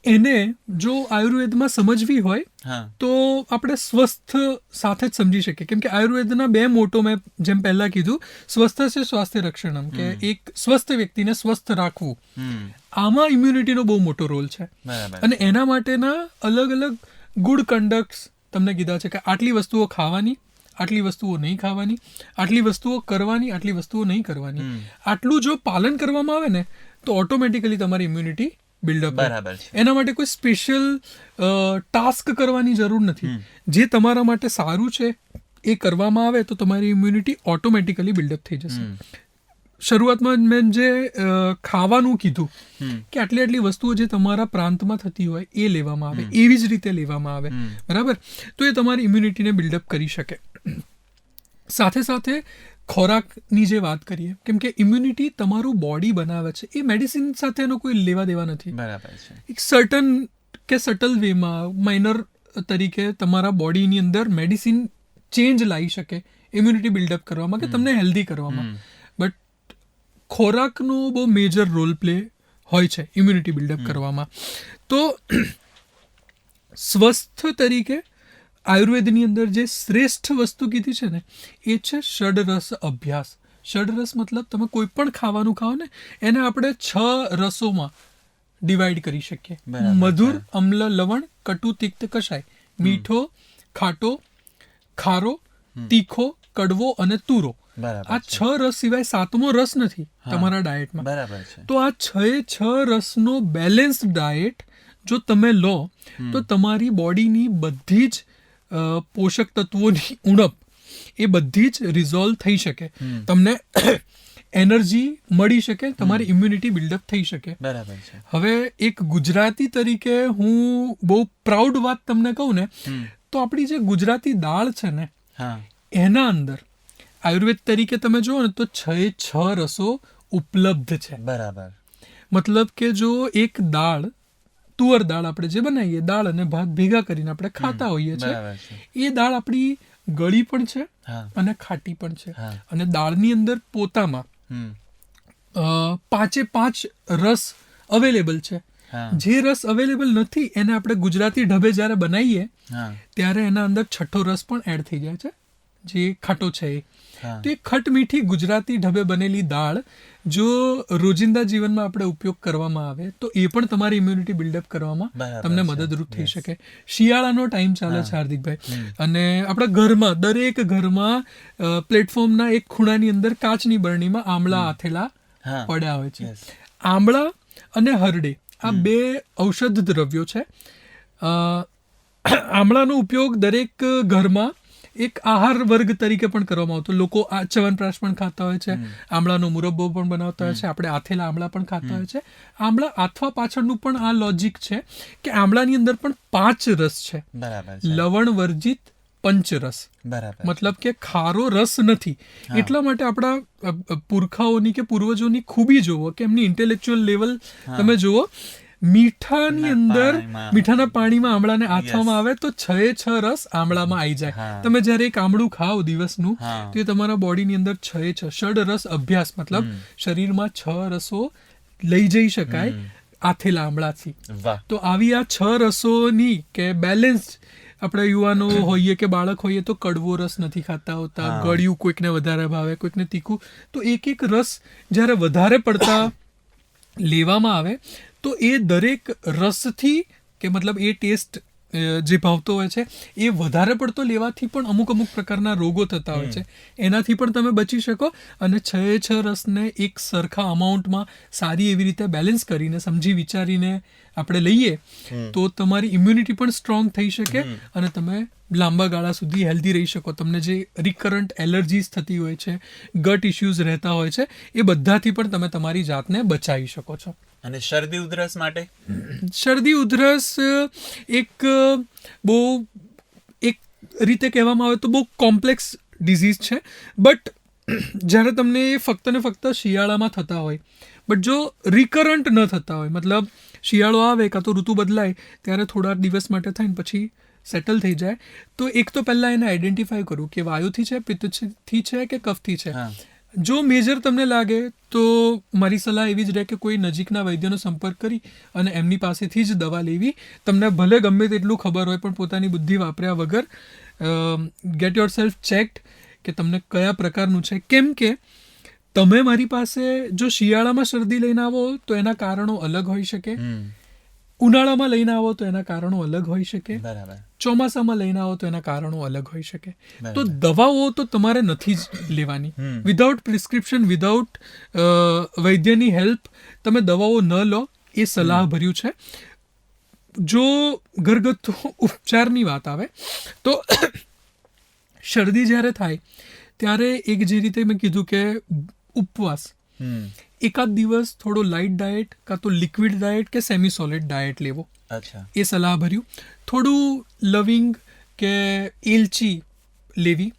એને જો આયુર્વેદમાં સમજવી હોય તો આપણે સ્વસ્થ સાથે જ સમજી શકીએ. કેમ કે આયુર્વેદના 2 મોટો મેં જેમ પહેલા કીધું, સ્વસ્થ છે સ્વાસ્થ્ય રક્ષણમ, કે એક સ્વસ્થ વ્યક્તિને સ્વસ્થ રાખવું. આમાં ઇમ્યુનિટીનો બહુ મોટો રોલ છે અને એના માટેના અલગ અલગ ગુડ કન્ડક્ટ્સ તમને કીધા છે કે આટલી વસ્તુઓ ખાવાની, આટલી વસ્તુઓ નહીં ખાવાની, આટલી વસ્તુઓ કરવાની, આટલી વસ્તુઓ નહીં કરવાની. આટલું જો પાલન કરવામાં આવે ને તો ઓટોમેટિકલી તમારી ઇમ્યુનિટી બિલ્ડઅપ. બરાબર. એના માટે કોઈ સ્પેશિયલ ટાસ્ક કરવાની જરૂર નથી. જે તમારા માટે સારું છે એ કરવામાં આવે તો તમારી ઇમ્યુનિટી ઓટોમેટિકલી બિલ્ડઅપ થઈ જશે. શરૂઆતમાં મેં જે ખાવાનું કીધું કે આટલી આટલી વસ્તુઓ જે તમારા પ્રાંતમાં થતી હોય એ લેવામાં આવે, એવી જ રીતે લેવામાં આવે, બરાબર, તો એ તમારી ઇમ્યુનિટીને બિલ્ડઅપ કરી શકે. સાથે સાથે ખોરાકની જે વાત કરીએ, કેમ કે ઇમ્યુનિટી તમારું બોડી બનાવે છે, એ મેડિસિન સાથે એનો કોઈ લેવા દેવા નથી. બરાબર છે. એક સર્ટન કે સટલ વેમાં માઇનર તરીકે તમારા બોડીની અંદર મેડિસિન ચેન્જ લાવી શકે ઇમ્યુનિટી બિલ્ડઅપ કરવામાં કે તમને હેલ્ધી કરવામાં. બટ ખોરાકનો બહુ મેજર રોલ પ્લે હોય છે ઇમ્યુનિટી બિલ્ડઅપ કરવામાં. તો સ્વસ્થ તરીકે આયુર્વેદની અંદર જે શ્રેષ્ઠ વસ્તુ કીધી છે ને એ છે ષડરસ અભ્યાસ. ષડરસ મતલબ તમે કોઈ પણ ખાવાનું ખાઓ ને એને આપણે 6 રસોમાં ડિવાઈડ કરી શકીએ. મધુર, અમ્લ, લવણ, કટુ, તિક્ત, કષાય. મીઠો, ખાટો, ખારો, તીખો, કડવો અને તુરો. આ 6 રસ સિવાય 7મો રસ નથી તમારા ડાયટમાં. બરાબર છે. તો આ 6 રસનો બેલેન્સ ડાયટ જો તમે લો તો તમારી બોડીની બધી જ પોષક તત્વોની ઉણપ એ બધી જ રિઝોલ્વ થઈ શકે, તમને એનર્જી મળી શકે, તમારી ઇમ્યુનિટી બિલ્ડઅપ થઈ શકે. બરાબર છે. હવે એક ગુજરાતી તરીકે હું બહુ પ્રાઉડ વાત તમને કહું ને તો આપણી જે ગુજરાતી દાળ છે ને એના અંદર આયુર્વેદ તરીકે તમે જુઓ ને તો 6 રસો ઉપલબ્ધ છે. બરાબર. મતલબ કે જો એક દાળ, તુવર દાળ આપણે જે બનાવીએ, દાળ અને ભાત ભેગા કરીને આપણે ખાતા હોઈએ છીએ, એ દાળ આપણી ગળી પણ છે અને ખાટી પણ છે. અને દાળની અંદર પોતામાં 5 રસ અવેલેબલ છે. જે રસ અવેલેબલ નથી એને આપણે ગુજરાતી ઢબે જ્યારે બનાવીએ ત્યારે એના અંદર 6થો રસ પણ એડ થઈ જાય છે, જે ખાટો છે એ. તો એ ખટ મીઠી ગુજરાતી ઢબે બનેલી દાળ જો રોજિંદા જીવનમાં આપણે ઉપયોગ કરવામાં આવે તો એ પણ તમારી ઇમ્યુનિટી બિલ્ડઅપ કરવામાં તમને મદદરૂપ થઈ શકે. શિયાળાનો ટાઈમ ચાલે છે હાર્દિકભાઈ, અને આપણા ઘરમાં, દરેક ઘરમાં પ્લેટફોર્મના એક ખૂણાની અંદર કાચની બરણીમાં આમળા આથેલા પડ્યા હોય છે. આમળા અને હરડે આ 2 ઔષધ દ્રવ્યો છે. આમળાનો ઉપયોગ દરેક ઘરમાં એક આહાર વર્ગ તરીકે પણ કરવામાં આવતો. લોકો આ ચ્યવનપ્રાશ પણ ખાતા હોય છે, આમળાનો મુરબ્બો પણ બનાવતા હોય છે, આપણે આથેલા આમળા પણ ખાતા હોય છે. આમળા આથવા પાછળનું પણ આ લોજિક છે કે આમળાની અંદર પણ 5 રસ છે. લવણ વર્જિત પંચરસ. મતલબ કે ખારો રસ નથી. એટલા માટે આપણા પુરખાઓની કે પૂર્વજોની ખૂબી જુઓ કે એમની ઇન્ટેલેક્ચ્યુઅલ લેવલ તમે જુઓ, મીઠાની અંદર મીઠાના પાણીમાં આમળાને આથવામાં આવે તો 6 રસ આમળામાં આવી જાય. તમે જ્યારે એક આમળું ખાઓ દિવસનું તો એ તમારા બોડીની અંદર 6 ષડરસ અભ્યાસ, મતલબ શરીરમાં 6 રસો લઈ જઈ શકાય આથેલા આમળાથી. તો આવી આ 6 રસોની કે બેલેન્સ, આપણે યુવાનો હોઈએ કે બાળક હોઈએ તો કડવો રસ નથી ખાતા હોતા, ગળ્યું કોઈકને વધારે ભાવે, કોઈકને તીખું. તો એક રસ જ્યારે વધારે પડતા લેવામાં આવે તો એ દરેક રસથી કે મતલબ એ ટેસ્ટ જે ભાવતો હોય છે એ વધારે પડતો લેવાથી પણ અમુક પ્રકારના રોગો થતા હોય છે. એનાથી પણ તમે બચી શકો અને 6 રસને એક સરખા અમાઉન્ટમાં સારી એવી રીતે બેલેન્સ કરીને સમજી વિચારીને આપણે લઈએ તો તમારી ઇમ્યુનિટી પણ સ્ટ્રોંગ થઈ શકે અને તમે લાંબા ગાળા સુધી હેલ્ધી રહી શકો. તમને જે રિકરન્ટ એલર્જીસ થતી હોય છે, ગટ ઇશ્યુઝ રહેતા હોય છે, એ બધાથી પણ તમે તમારી જાતને બચાવી શકો છો. અને શરદી ઉધરસ માટે? શરદી ઉધરસ એક બહુ એક રીતે કહેવામાં આવે તો બહુ કોમ્પ્લેક્સ ડિઝીઝ છે. બટ જ્યારે તમને એ ફક્ત ને ફક્ત શિયાળામાં થતા હોય, બટ જો રિકરન્ટ ન થતા હોય, મતલબ શિયાળો આવે કાં તો ઋતુ બદલાય ત્યારે થોડા દિવસ માટે થઈને પછી સેટલ થઈ જાય, તો એક તો પહેલાં એને આઈડેન્ટિફાય કરવું કે વાયુથી છે, પિત્તથી છે કે કફથી છે. જો મેજર તમને લાગે તો મારી સલાહ એવી જ રહે કે કોઈ નજીકના વૈદ્યનો સંપર્ક કરી અને એમની પાસેથી જ દવા લેવી. તમને ભલે ગમે તેટલું ખબર હોય પણ પોતાની બુદ્ધિ વાપર્યા વગર ગેટ યોર સેલ્ફ ચેક્ડ કે તમને કયા પ્રકારનું છે. કેમ કે તમે મારી પાસે જો શિયાળામાં શરદી લઈને આવો તો એના કારણો અલગ હોઈ શકે, ઉનાળામાં લઈને આવો તો એના કારણો અલગ હોઈ શકે, ચોમાસામાં લઈને આવો તો એના કારણો અલગ હોઈ શકે. તો દવાઓ તો તમારે નથી જ લેવાની. વિધાઉટ પ્રિસ્ક્રિપ્શન, વિધાઉટ વૈદ્યની હેલ્પ તમે દવાઓ ન લો એ સલાહ ભર્યું છે. જો ઘરગથ્થુ ઉપચારની વાત આવે તો શરદી જ્યારે થાય ત્યારે એક જે રીતે મેં કીધું કે ઉપવાસ, એકાદ દિવસ થોડો લાઇટ ડાયટ કાં તો લિક્વિડ ડાયટ કે સેમી સોલિડ ડાયટ લેવો, એ સલાહ ભર્યું. થોડું લવિંગ કે એલચી લેવી,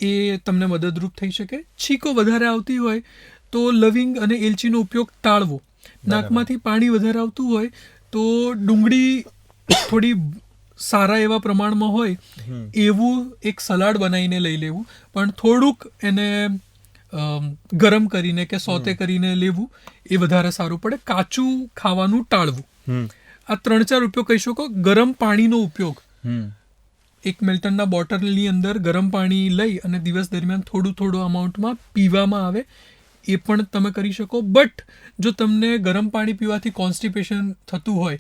એ તમને મદદરૂપ થઈ શકે. છીકો વધારે આવતી હોય તો લવિંગ અને એલચીનો ઉપયોગ ટાળવો. નાકમાંથી પાણી વધારે આવતું હોય તો ડુંગળી થોડી સારા એવા પ્રમાણમાં હોય એવું એક સલાડ બનાવીને લઈ લેવું, પણ થોડુંક એને ગરમ કરીને કે સોતે કરીને લેવું, એ વધારે સારું પડે. કાચું ખાવાનું ટાળવું. આ 3-4 ઉપયોગ કહી શકો. ગરમ પાણીનો ઉપયોગ, એક મિલ્ટનના બોટલની અંદર ગરમ પાણી લઈ અને દિવસ દરમિયાન થોડું અમાઉન્ટમાં પીવામાં આવે, એ પણ તમે કરી શકો. બટ જો તમને ગરમ પાણી પીવાથી કોન્સ્ટિપેશન થતું હોય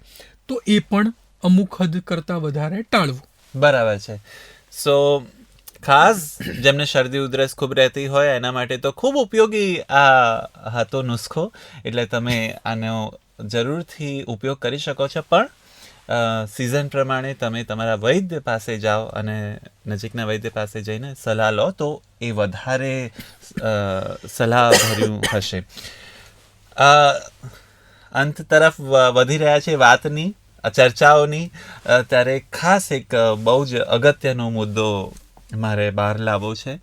તો એ પણ અમુક હદ કરતાં વધારે ટાળવું. બરાબર છે. સો ખાસ જેમને શરદી ઉધરસ ખૂબ રહેતી હોય એના માટે તો ખૂબ ઉપયોગી આ હતો નુસ્ખો, એટલે તમે આનો જરૂરથી ઉપયોગ કરી શકો છો. પણ સિઝન પ્રમાણે તમે તમારા વૈદ્ય પાસે જાઓ અને નજીકના વૈદ્ય પાસે જઈને સલાહ લો તો એ વધારે સલાહભર્યું હશે. અંત તરફ વધી રહ્યા છે વાતની, ચર્ચાઓની, ત્યારે ખાસ એક બહુ જ અગત્યનો મુદ્દો મારે બહાર લાવવો છે.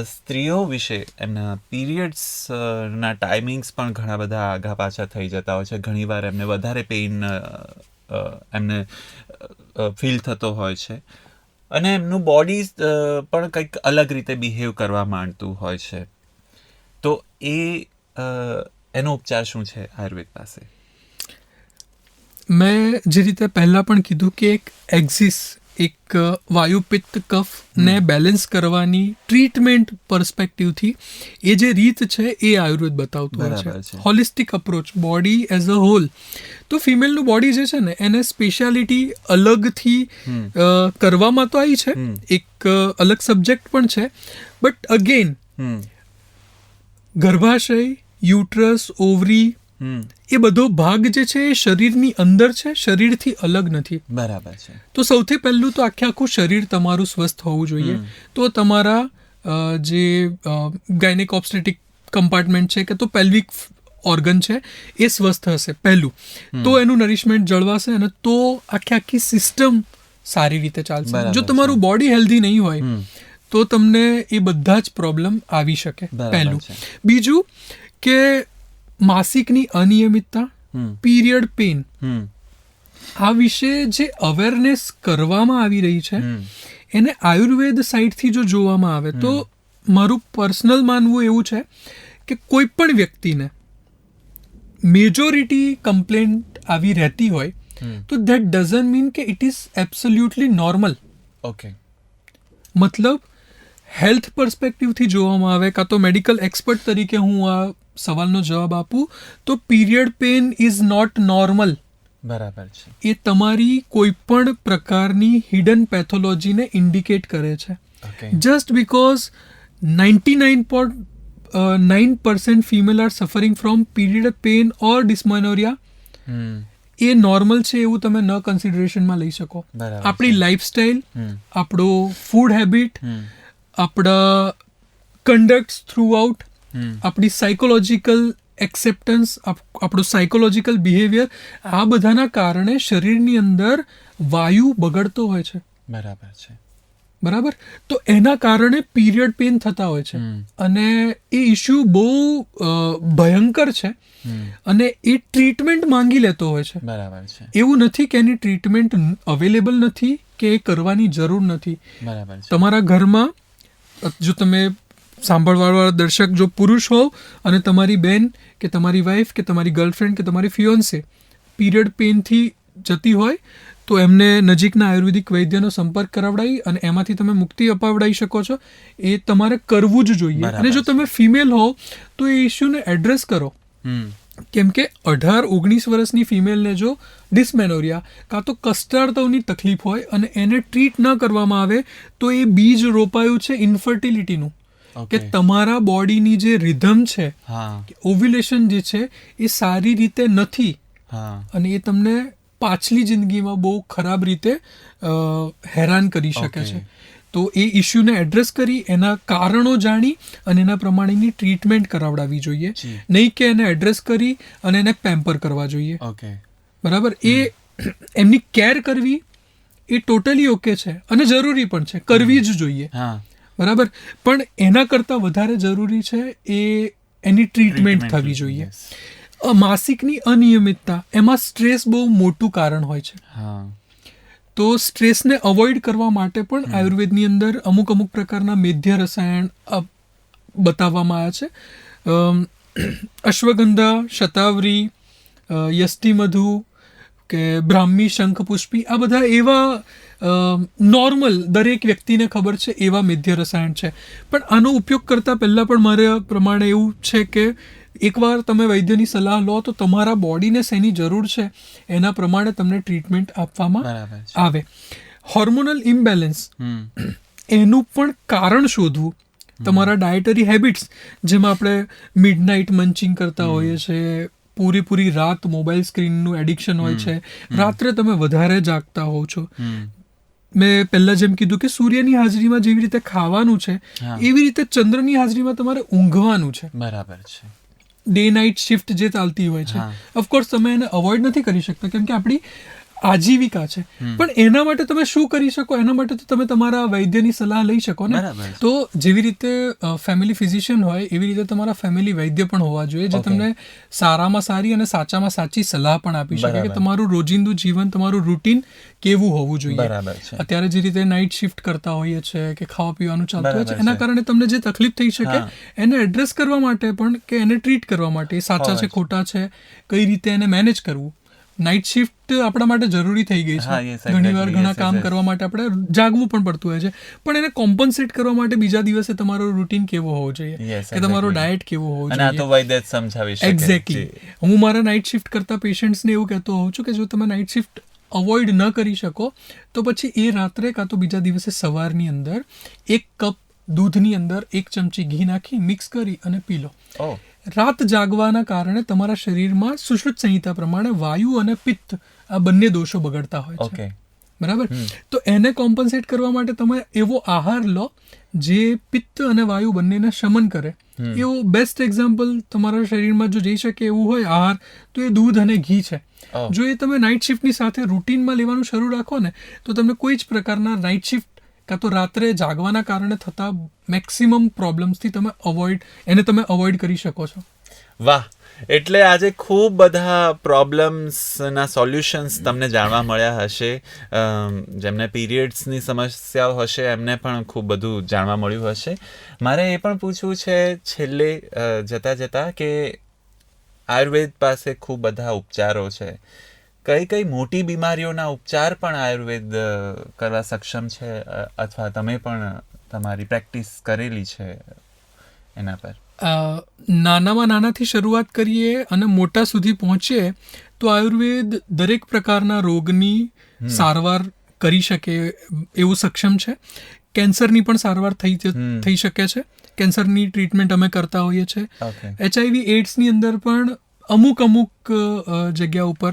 સ્ત્રીઓ વિશે એમના પીરિયડ્સના ટાઈમિંગ્સ પણ ઘણા બધા આગા પાછા થઈ જતા હોય છે. ઘણીવાર એમને વધારે પેઇન એમને ફીલ થતો હોય છે અને એમનું બોડી પણ કંઈક અલગ રીતે બિહેવ કરવા માંડતું હોય છે. તો એનો ઉપચાર શું છે આયુર્વેદ પાસે? મેં જે રીતે પહેલાં પણ કીધું કે એક એક્ઝિસ, એક વાયુ પિત્ત કફને બેલેન્સ કરવાની ટ્રીટમેન્ટ પર્સપેક્ટિવથી એ જે રીત છે એ આયુર્વેદ બતાવતું હોય છે. Holistic approach, body as a whole. તો ફિમેલનું બોડી જે છે ને એને સ્પેશિયાલિટી અલગથી કરવામાં તો આવી છે, એક અલગ સબ્જેક્ટ પણ છે. બટ અગેન ગર્ભાશય, યુટ્રસ, ઓવરી, એ બધો ભાગ જે છે એ શરીરની અંદર છે, શરીરથી અલગ નથી. બરાબર છે. તો સૌથી પહેલું તો આખું શરીર તમારું સ્વસ્થ હોવું જોઈએ. તો તમારા જે ગાયનેક ઓબ્સ્ટેટિક કમ્પાર્ટમેન્ટ છે કે તો પેલ્વિક ઓર્ગન છે એ સ્વસ્થ હશે પહેલું, તો એનું નરિશમેન્ટ જળવાશે અને તો આખી સિસ્ટમ સારી રીતે ચાલશે. જો તમારું બોડી હેલ્ધી નહીં હોય તો તમને એ બધા જ પ્રોબ્લેમ આવી શકે, પહેલું. બીજું કે માસિકની અનિયમિતતા, પીરિયડ પેઇન, આ વિશે જે અવેરનેસ કરવામાં આવી રહી છે એને આયુર્વેદ સાઈડથી જો જોવામાં આવે તો મારું પર્સનલ માનવું એવું છે કે કોઈ પણ વ્યક્તિને મેજોરિટી કમ્પ્લેન્ટ આવી રહેતી હોય તો ધેટ ડઝન્ટ મીન કે it is absolutely normal. Okay. મતલબ હેલ્થ પર્સપેક્ટિવથી જોવામાં આવે કાં તો મેડિકલ એક્સપર્ટ તરીકે હું આ સવાલનો જવાબ આપું તો period pain is not normal. બરાબર છે. એ તમારી કોઈ પણ પ્રકારની હિડન પેથોલોજીને ઇન્ડિકેટ કરે છે. Okay. Just because 99.9% female are suffering from period pain or dysmenorrhoea એ નોર્મલ છે એવું તમે ન કન્સિડરેશનમાં લઈ શકો. બરાબર આપણી છે. લાઈફસ્ટાઈલ, આપણો ફૂડ હેબિટ, આપણા કન્ડક્ટ થ્રુ આઉટ, આપણી સાયકોલોજીકલ એક્સેપ્ટન્સ, આપણું સાયકોલોજીકલ બિહેવિયર, આ બધાના કારણે શરીરની અંદર વાયુ બગડતો હોય છે. બરાબર છે. બરાબર? તો એના કારણે પીરિયડ પેન થતા હોય છે અને એ ઇશ્યુ બહુ ભયંકર છે અને એ ટ્રીટમેન્ટ માંગી લેતો હોય છે. બરાબર છે. એવું નથી કે એની ટ્રીટમેન્ટ અવેલેબલ નથી કે એ કરવાની જરૂર નથી. બરાબર છે. તમારા ઘરમાં જો તમે સાંભળવાવાળા દર્શક જો પુરુષ હોવ અને તમારી બેન કે તમારી વાઈફ કે તમારી ગર્લફ્રેન્ડ કે તમારી ફિયોન્સે પીરિયડ પેનથી જતી હોય તો એમને નજીકના આયુર્વેદિક વૈદ્યનો સંપર્ક કરાવડાવી અને એમાંથી તમે મુક્તિ અપાવડાવી શકો છો. એ તમારે કરવું જ જોઈએ. અને જો તમે ફિમેલ હોવ તો એ ઇસ્યુને એડ્રેસ કરો. કેમ કે 18-19 વર્ષની ફિમેલને જો ડિસ્મેનોરિયા કાં તો કસ્ટાર્ડની તકલીફ હોય અને એને ટ્રીટ ન કરવામાં આવે તો એ બીજ રોપાયું છે ઇન્ફર્ટિલિટીનું, કે તમારા બોડીની જે રિધમ છે, ઓવ્યુલેશન જે છે એ સારી રીતે નથી અને એ તમને પાછલી જિંદગીમાં બહુ ખરાબ રીતે હેરાન કરી શકે છે. તો એ ઇશ્યુને એડ્રેસ કરી એના કારણો જાણી અને એના પ્રમાણેની ટ્રીટમેન્ટ કરાવડાવવી જોઈએ. નહીં કે એને એડ્રેસ કરી અને એને પેમ્પર કરવા જોઈએ. બરાબર? એ એમની કેર કરવી એ ટોટલી ઓકે છે અને જરૂરી પણ છે, કરવી જ જોઈએ. બરાબર? પણ એના કરતાં વધારે જરૂરી છે એ એની ટ્રીટમેન્ટ થવી જોઈએ. માસિકની અનિયમિતતા, એમાં સ્ટ્રેસ બહુ મોટું કારણ હોય છે. તો સ્ટ્રેસને અવોઇડ કરવા માટે પણ આયુર્વેદની અંદર અમુક પ્રકારના મેધ્ય રસાયણ બતાવવામાં આવ્યા છે. અશ્વગંધા, શતાવરી, યષ્ટિમધુ કે બ્રાહ્મી, શંખપુષ્પી, આ બધા એવા નોર્મલ દરેક વ્યક્તિને ખબર છે એવા મેધ્ય રસાયણ છે. પણ આનો ઉપયોગ કરતાં પહેલાં પણ મારા પ્રમાણે એવું છે કે એકવાર તમે વૈદ્યની સલાહ લો તો તમારા બોડીને શેની જરૂર છે એના પ્રમાણે તમને ટ્રીટમેન્ટ આપવામાં આવે. હોર્મોનલ ઇમ્બેલેન્સ, એનું પણ કારણ શોધવું. તમારા ડાયટરી હેબિટ્સ, જેમાં આપણે મિડનાઇટ મંચિંગ કરતા હોઈએ છીએ, પૂરી રાત મોબાઈલ સ્ક્રીનનું એડિક્શન હોય છે, રાત્રે તમે વધારે જાગતા હોવ છો. મેં પહેલાં જેમ કીધું કે સૂર્યની હાજરીમાં જેવી રીતે ખાવાનું છે એવી રીતે ચંદ્રની હાજરીમાં તમારે ઊંઘવાનું છે. બરાબર છે. ડે નાઇટ શિફ્ટ જે ચાલતી હોય છે, ઓફકોર્સ તમે એને અવોઇડ નથી કરી શકતા કેમ કે આપણી આજીવિકા છે. પણ એના માટે તમે શું કરી શકો? એના માટે તો તમે તમારા વૈદ્યની સલાહ લઈ શકો ને. તો જેવી રીતે ફેમિલી ફિઝિશિયન હોય એવી રીતે તમારા ફેમિલી વૈદ્ય પણ હોવા જોઈએ, જે તમને સારામાં સારી અને સાચામાં સાચી સલાહ પણ આપી શકે કે તમારું રોજિંદુ જીવન, તમારું રૂટીન કેવું હોવું જોઈએ. અત્યારે જે રીતે નાઇટ શિફ્ટ કરતા હોઈએ છીએ કે ખાવા પીવાનું ચાલતું હોય છે, એના કારણે તમને જે તકલીફ થઈ શકે એને એડ્રેસ કરવા માટે પણ કે એને ટ્રીટ કરવા માટે, સાચા છે ખોટા છે, કઈ રીતે એને મેનેજ કરવું. નાઇટ શિફ્ટ આપણા માટે જરૂરી થઈ ગઈ છે. ઘણીવાર ઘણા કામ કરવા માટે આપણે જાગવું પણ પડતું હોય છે, પણ એને કોમ્પન્સેટ કરવા માટે બીજા દિવસે તમારો રૂટીન કેવો હોવો જોઈએ, કે તમારો ડાયટ કેવો હોવો જોઈએ. એક્ઝેક્ટલી. હું મારા નાઇટ શિફ્ટ કરતા પેશન્ટ્સને એવું કહેતો હોઉં છું કે જો તમે નાઇટ શિફ્ટ અવોઇડ ન કરી શકો તો પછી એ રાત્રે કાં તો બીજા દિવસે સવારની અંદર 1 કપ દૂધની અંદર 1 ચમચી ઘી નાખી મિક્સ કરી અને પી લો. રાત જાગવાના કારણે તમારા શરીરમાં સુશ્રુત સંહિતા પ્રમાણે વાયુ અને પિત્ત આ બંને દોષો બગડતા હોય છે. બરાબર? તો એને કોમ્પન્સેટ કરવા માટે તમે એવો આહાર લો જે પિત્ત અને વાયુ બંનેને શમન કરે. એવો બેસ્ટ એક્ઝામ્પલ તમારા શરીરમાં જો જઈ શકે એવું હોય આહાર તો એ દૂધ અને ઘી છે. જો એ તમે નાઇટ શિફ્ટની સાથે રૂટીનમાં લેવાનું શરૂ રાખો ને તો તમને કોઈ જ પ્રકારના નાઇટ શિફ્ટ કાં તો રાત્રે જાગવાના કારણે થતા મેક્સિમમ પ્રોબ્લેમ્સથી તમે અવોઇડ કરી શકો છો. વાહ! એટલે આજે ખૂબ બધા પ્રોબ્લેમ્સના સોલ્યુશન્સ તમને જાણવા મળ્યા હશે. જેમને પીરિયડ્સની સમસ્યાઓ હશે એમને પણ ખૂબ બધું જાણવા મળ્યું હશે. મારે એ પણ પૂછવું છે છેલ્લે જતાં કે આયુર્વેદ પાસે ખૂબ બધા ઉપચારો છે. કઈ મોટી બીમારીઓના ઉપચાર પણ આયુર્વેદ કરવા સક્ષમ છે અથવા તમે પણ તમારી પ્રેક્ટિસ કરેલી છે એના પર? નાનામાં નાનાથી શરૂઆત કરીએ અને મોટા સુધી પહોંચીએ તો આયુર્વેદ દરેક પ્રકારના રોગની સારવાર કરી શકે એવું સક્ષમ છે. કેન્સરની પણ સારવાર થઈ શકે છે. કેન્સરની ટ્રીટમેન્ટ અમે કરતા હોઈએ છીએ. HIV એડ્સની અંદર પણ અમુક જગ્યા ઉપર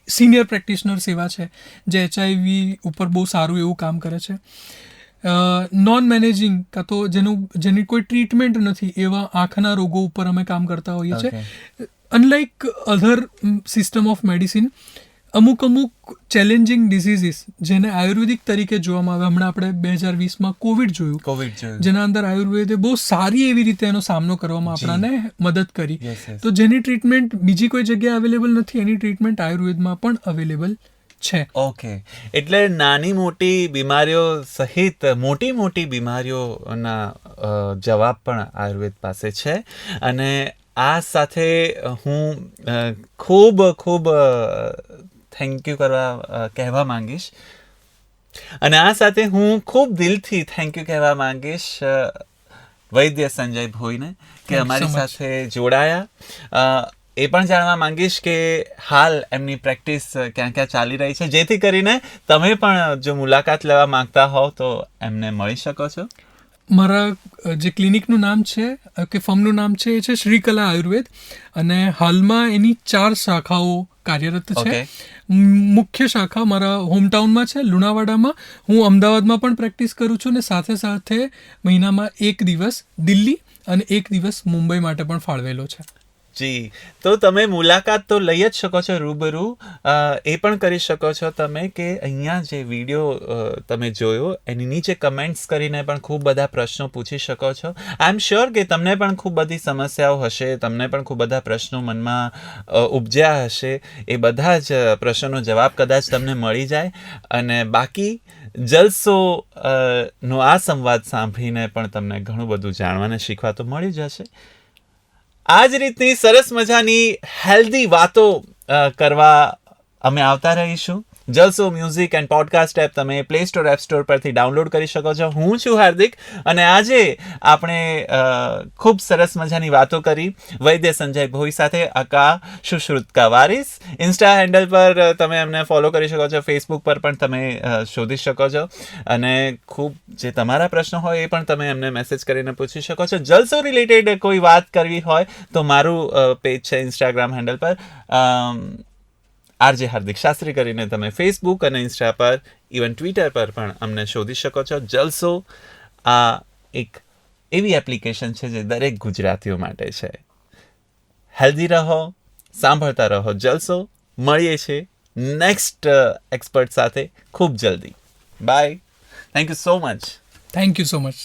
સિનિયર પ્રેક્ટિશનર્સ એવા છે જે HIV ઉપર બહુ સારું એવું કામ કરે છે. નોન મેનેજિંગ કાં તો જેની કોઈ ટ્રીટમેન્ટ નથી એવા આંખના રોગો ઉપર અમે કામ કરતા હોઈએ છીએ. Unlike other system of medicine, અમુક ચેલેન્જિંગ ડિસીઝીસ જેને આયુર્વેદિક તરીકે જોવામાં આવે, હમણાં આપણે 2020માં કોવિડ જોયું, જેના અંદર આયુર્વેદે બહુ સારી એવી રીતે એનો સામનો કરવામાં આપણાને મદદ કરી. તો જેની ટ્રીટમેન્ટ બીજી કોઈ જગ્યાએ અવેલેબલ નથી, એની ટ્રીટમેન્ટ આયુર્વેદમાં પણ અવેલેબલ છે. ઓકે, એટલે નાની મોટી બીમારીઓ સહિત મોટી બીમારીઓના જવાબ પણ આયુર્વેદ પાસે છે. અને આ સાથે હું ખૂબ થેન્ક યુ કહેવા માંગીશ. અને આ સાથે હું ખૂબ દિલથી થેન્ક યુ કહેવા માંગીશ વૈદ્ય સંજય ભોઈને કે અમારી સાથે જોડાયા. એ પણ જાણવા માંગીશ કે હાલ એમની પ્રેક્ટિસ ક્યાં ચાલી રહી છે, જેથી કરીને તમે પણ જો મુલાકાત લેવા માંગતા હોવ તો એમને મળી શકો છો. મારા જે ક્લિનિકનું નામ છે કે ફર્મનું નામ છે એ છે શ્રીકલા આયુર્વેદ, અને હાલમાં એની 4 શાખાઓ કાર્યરત છે. મુખ્ય શાખા મારા હોમટાઉનમાં છે લુણાવાડામાં. હું અમદાવાદમાં પણ પ્રેક્ટિસ કરું છું, અને સાથે મહિનામાં 1 દિવસ દિલ્હી અને 1 દિવસ મુંબઈ માટે પણ ફાળવેલો છે. જી, તો તમે મુલાકાત તો લઈ જ શકો છો રૂબરૂ. એ પણ કરી શકો છો તમે કે અહીંયા જે વિડીયો તમે જોયો એની નીચે કમેન્ટ્સ કરીને પણ ખૂબ બધા પ્રશ્નો પૂછી શકો છો. આઈ એમ શ્યોર કે તમને પણ ખૂબ બધી સમસ્યાઓ હશે, તમને પણ ખૂબ બધા પ્રશ્નો મનમાં ઉપજ્યા હશે. એ બધા જ પ્રશ્નોનો જવાબ કદાચ તમને મળી જાય. અને બાકી જલસો નો આ સંવાદ સાંભળીને પણ તમને ઘણું બધું જાણવા અને શીખવા તો મળી જશે. આ જ રીતની સરસ મજાની હેલ્ધી વાતો કરવા અમે આવતા રહીશું. જલસો મ્યુઝિક એન્ડ પોડકાસ્ટ એપ તમે પ્લે સ્ટોર, એપ સ્ટોર પરથી ડાઉનલોડ કરી શકો છો. હું છું હાર્દિક, અને આજે આપણે ખૂબ સરસ મજાની વાતો કરી વૈદ્ય સંજય ભોઈ સાથે, અકા સુશ્રુતકા વારિસ. ઇન્સ્ટા હેન્ડલ પર તમે એમને ફોલો કરી શકો છો, ફેસબુક પર પણ તમે શોધી શકો છો. અને ખૂબ જે તમારા પ્રશ્નો હોય એ પણ તમે એમને મેસેજ કરીને પૂછી શકો છો. જલસો રિલેટેડ કોઈ વાત કરવી હોય તો મારું પેજ છે ઇન્સ્ટાગ્રામ હેન્ડલ પર RJ હાર્દિક શાસ્ત્રી કરીને. તમે ફેસબુક અને ઇન્સ્ટા પર, ઇવન ટ્વિટર પર પણ અમને શોધી શકો છો. જલસો આ એક એવી એપ્લિકેશન છે જે દરેક ગુજરાતીઓ માટે છે. હેલ્ધી રહો, સાંભળતા રહો જલસો. મળીએ છીએ નેક્સ્ટ એક્સપર્ટ સાથે ખૂબ જલ્દી. Bye. Thank you so much. Thank you so much.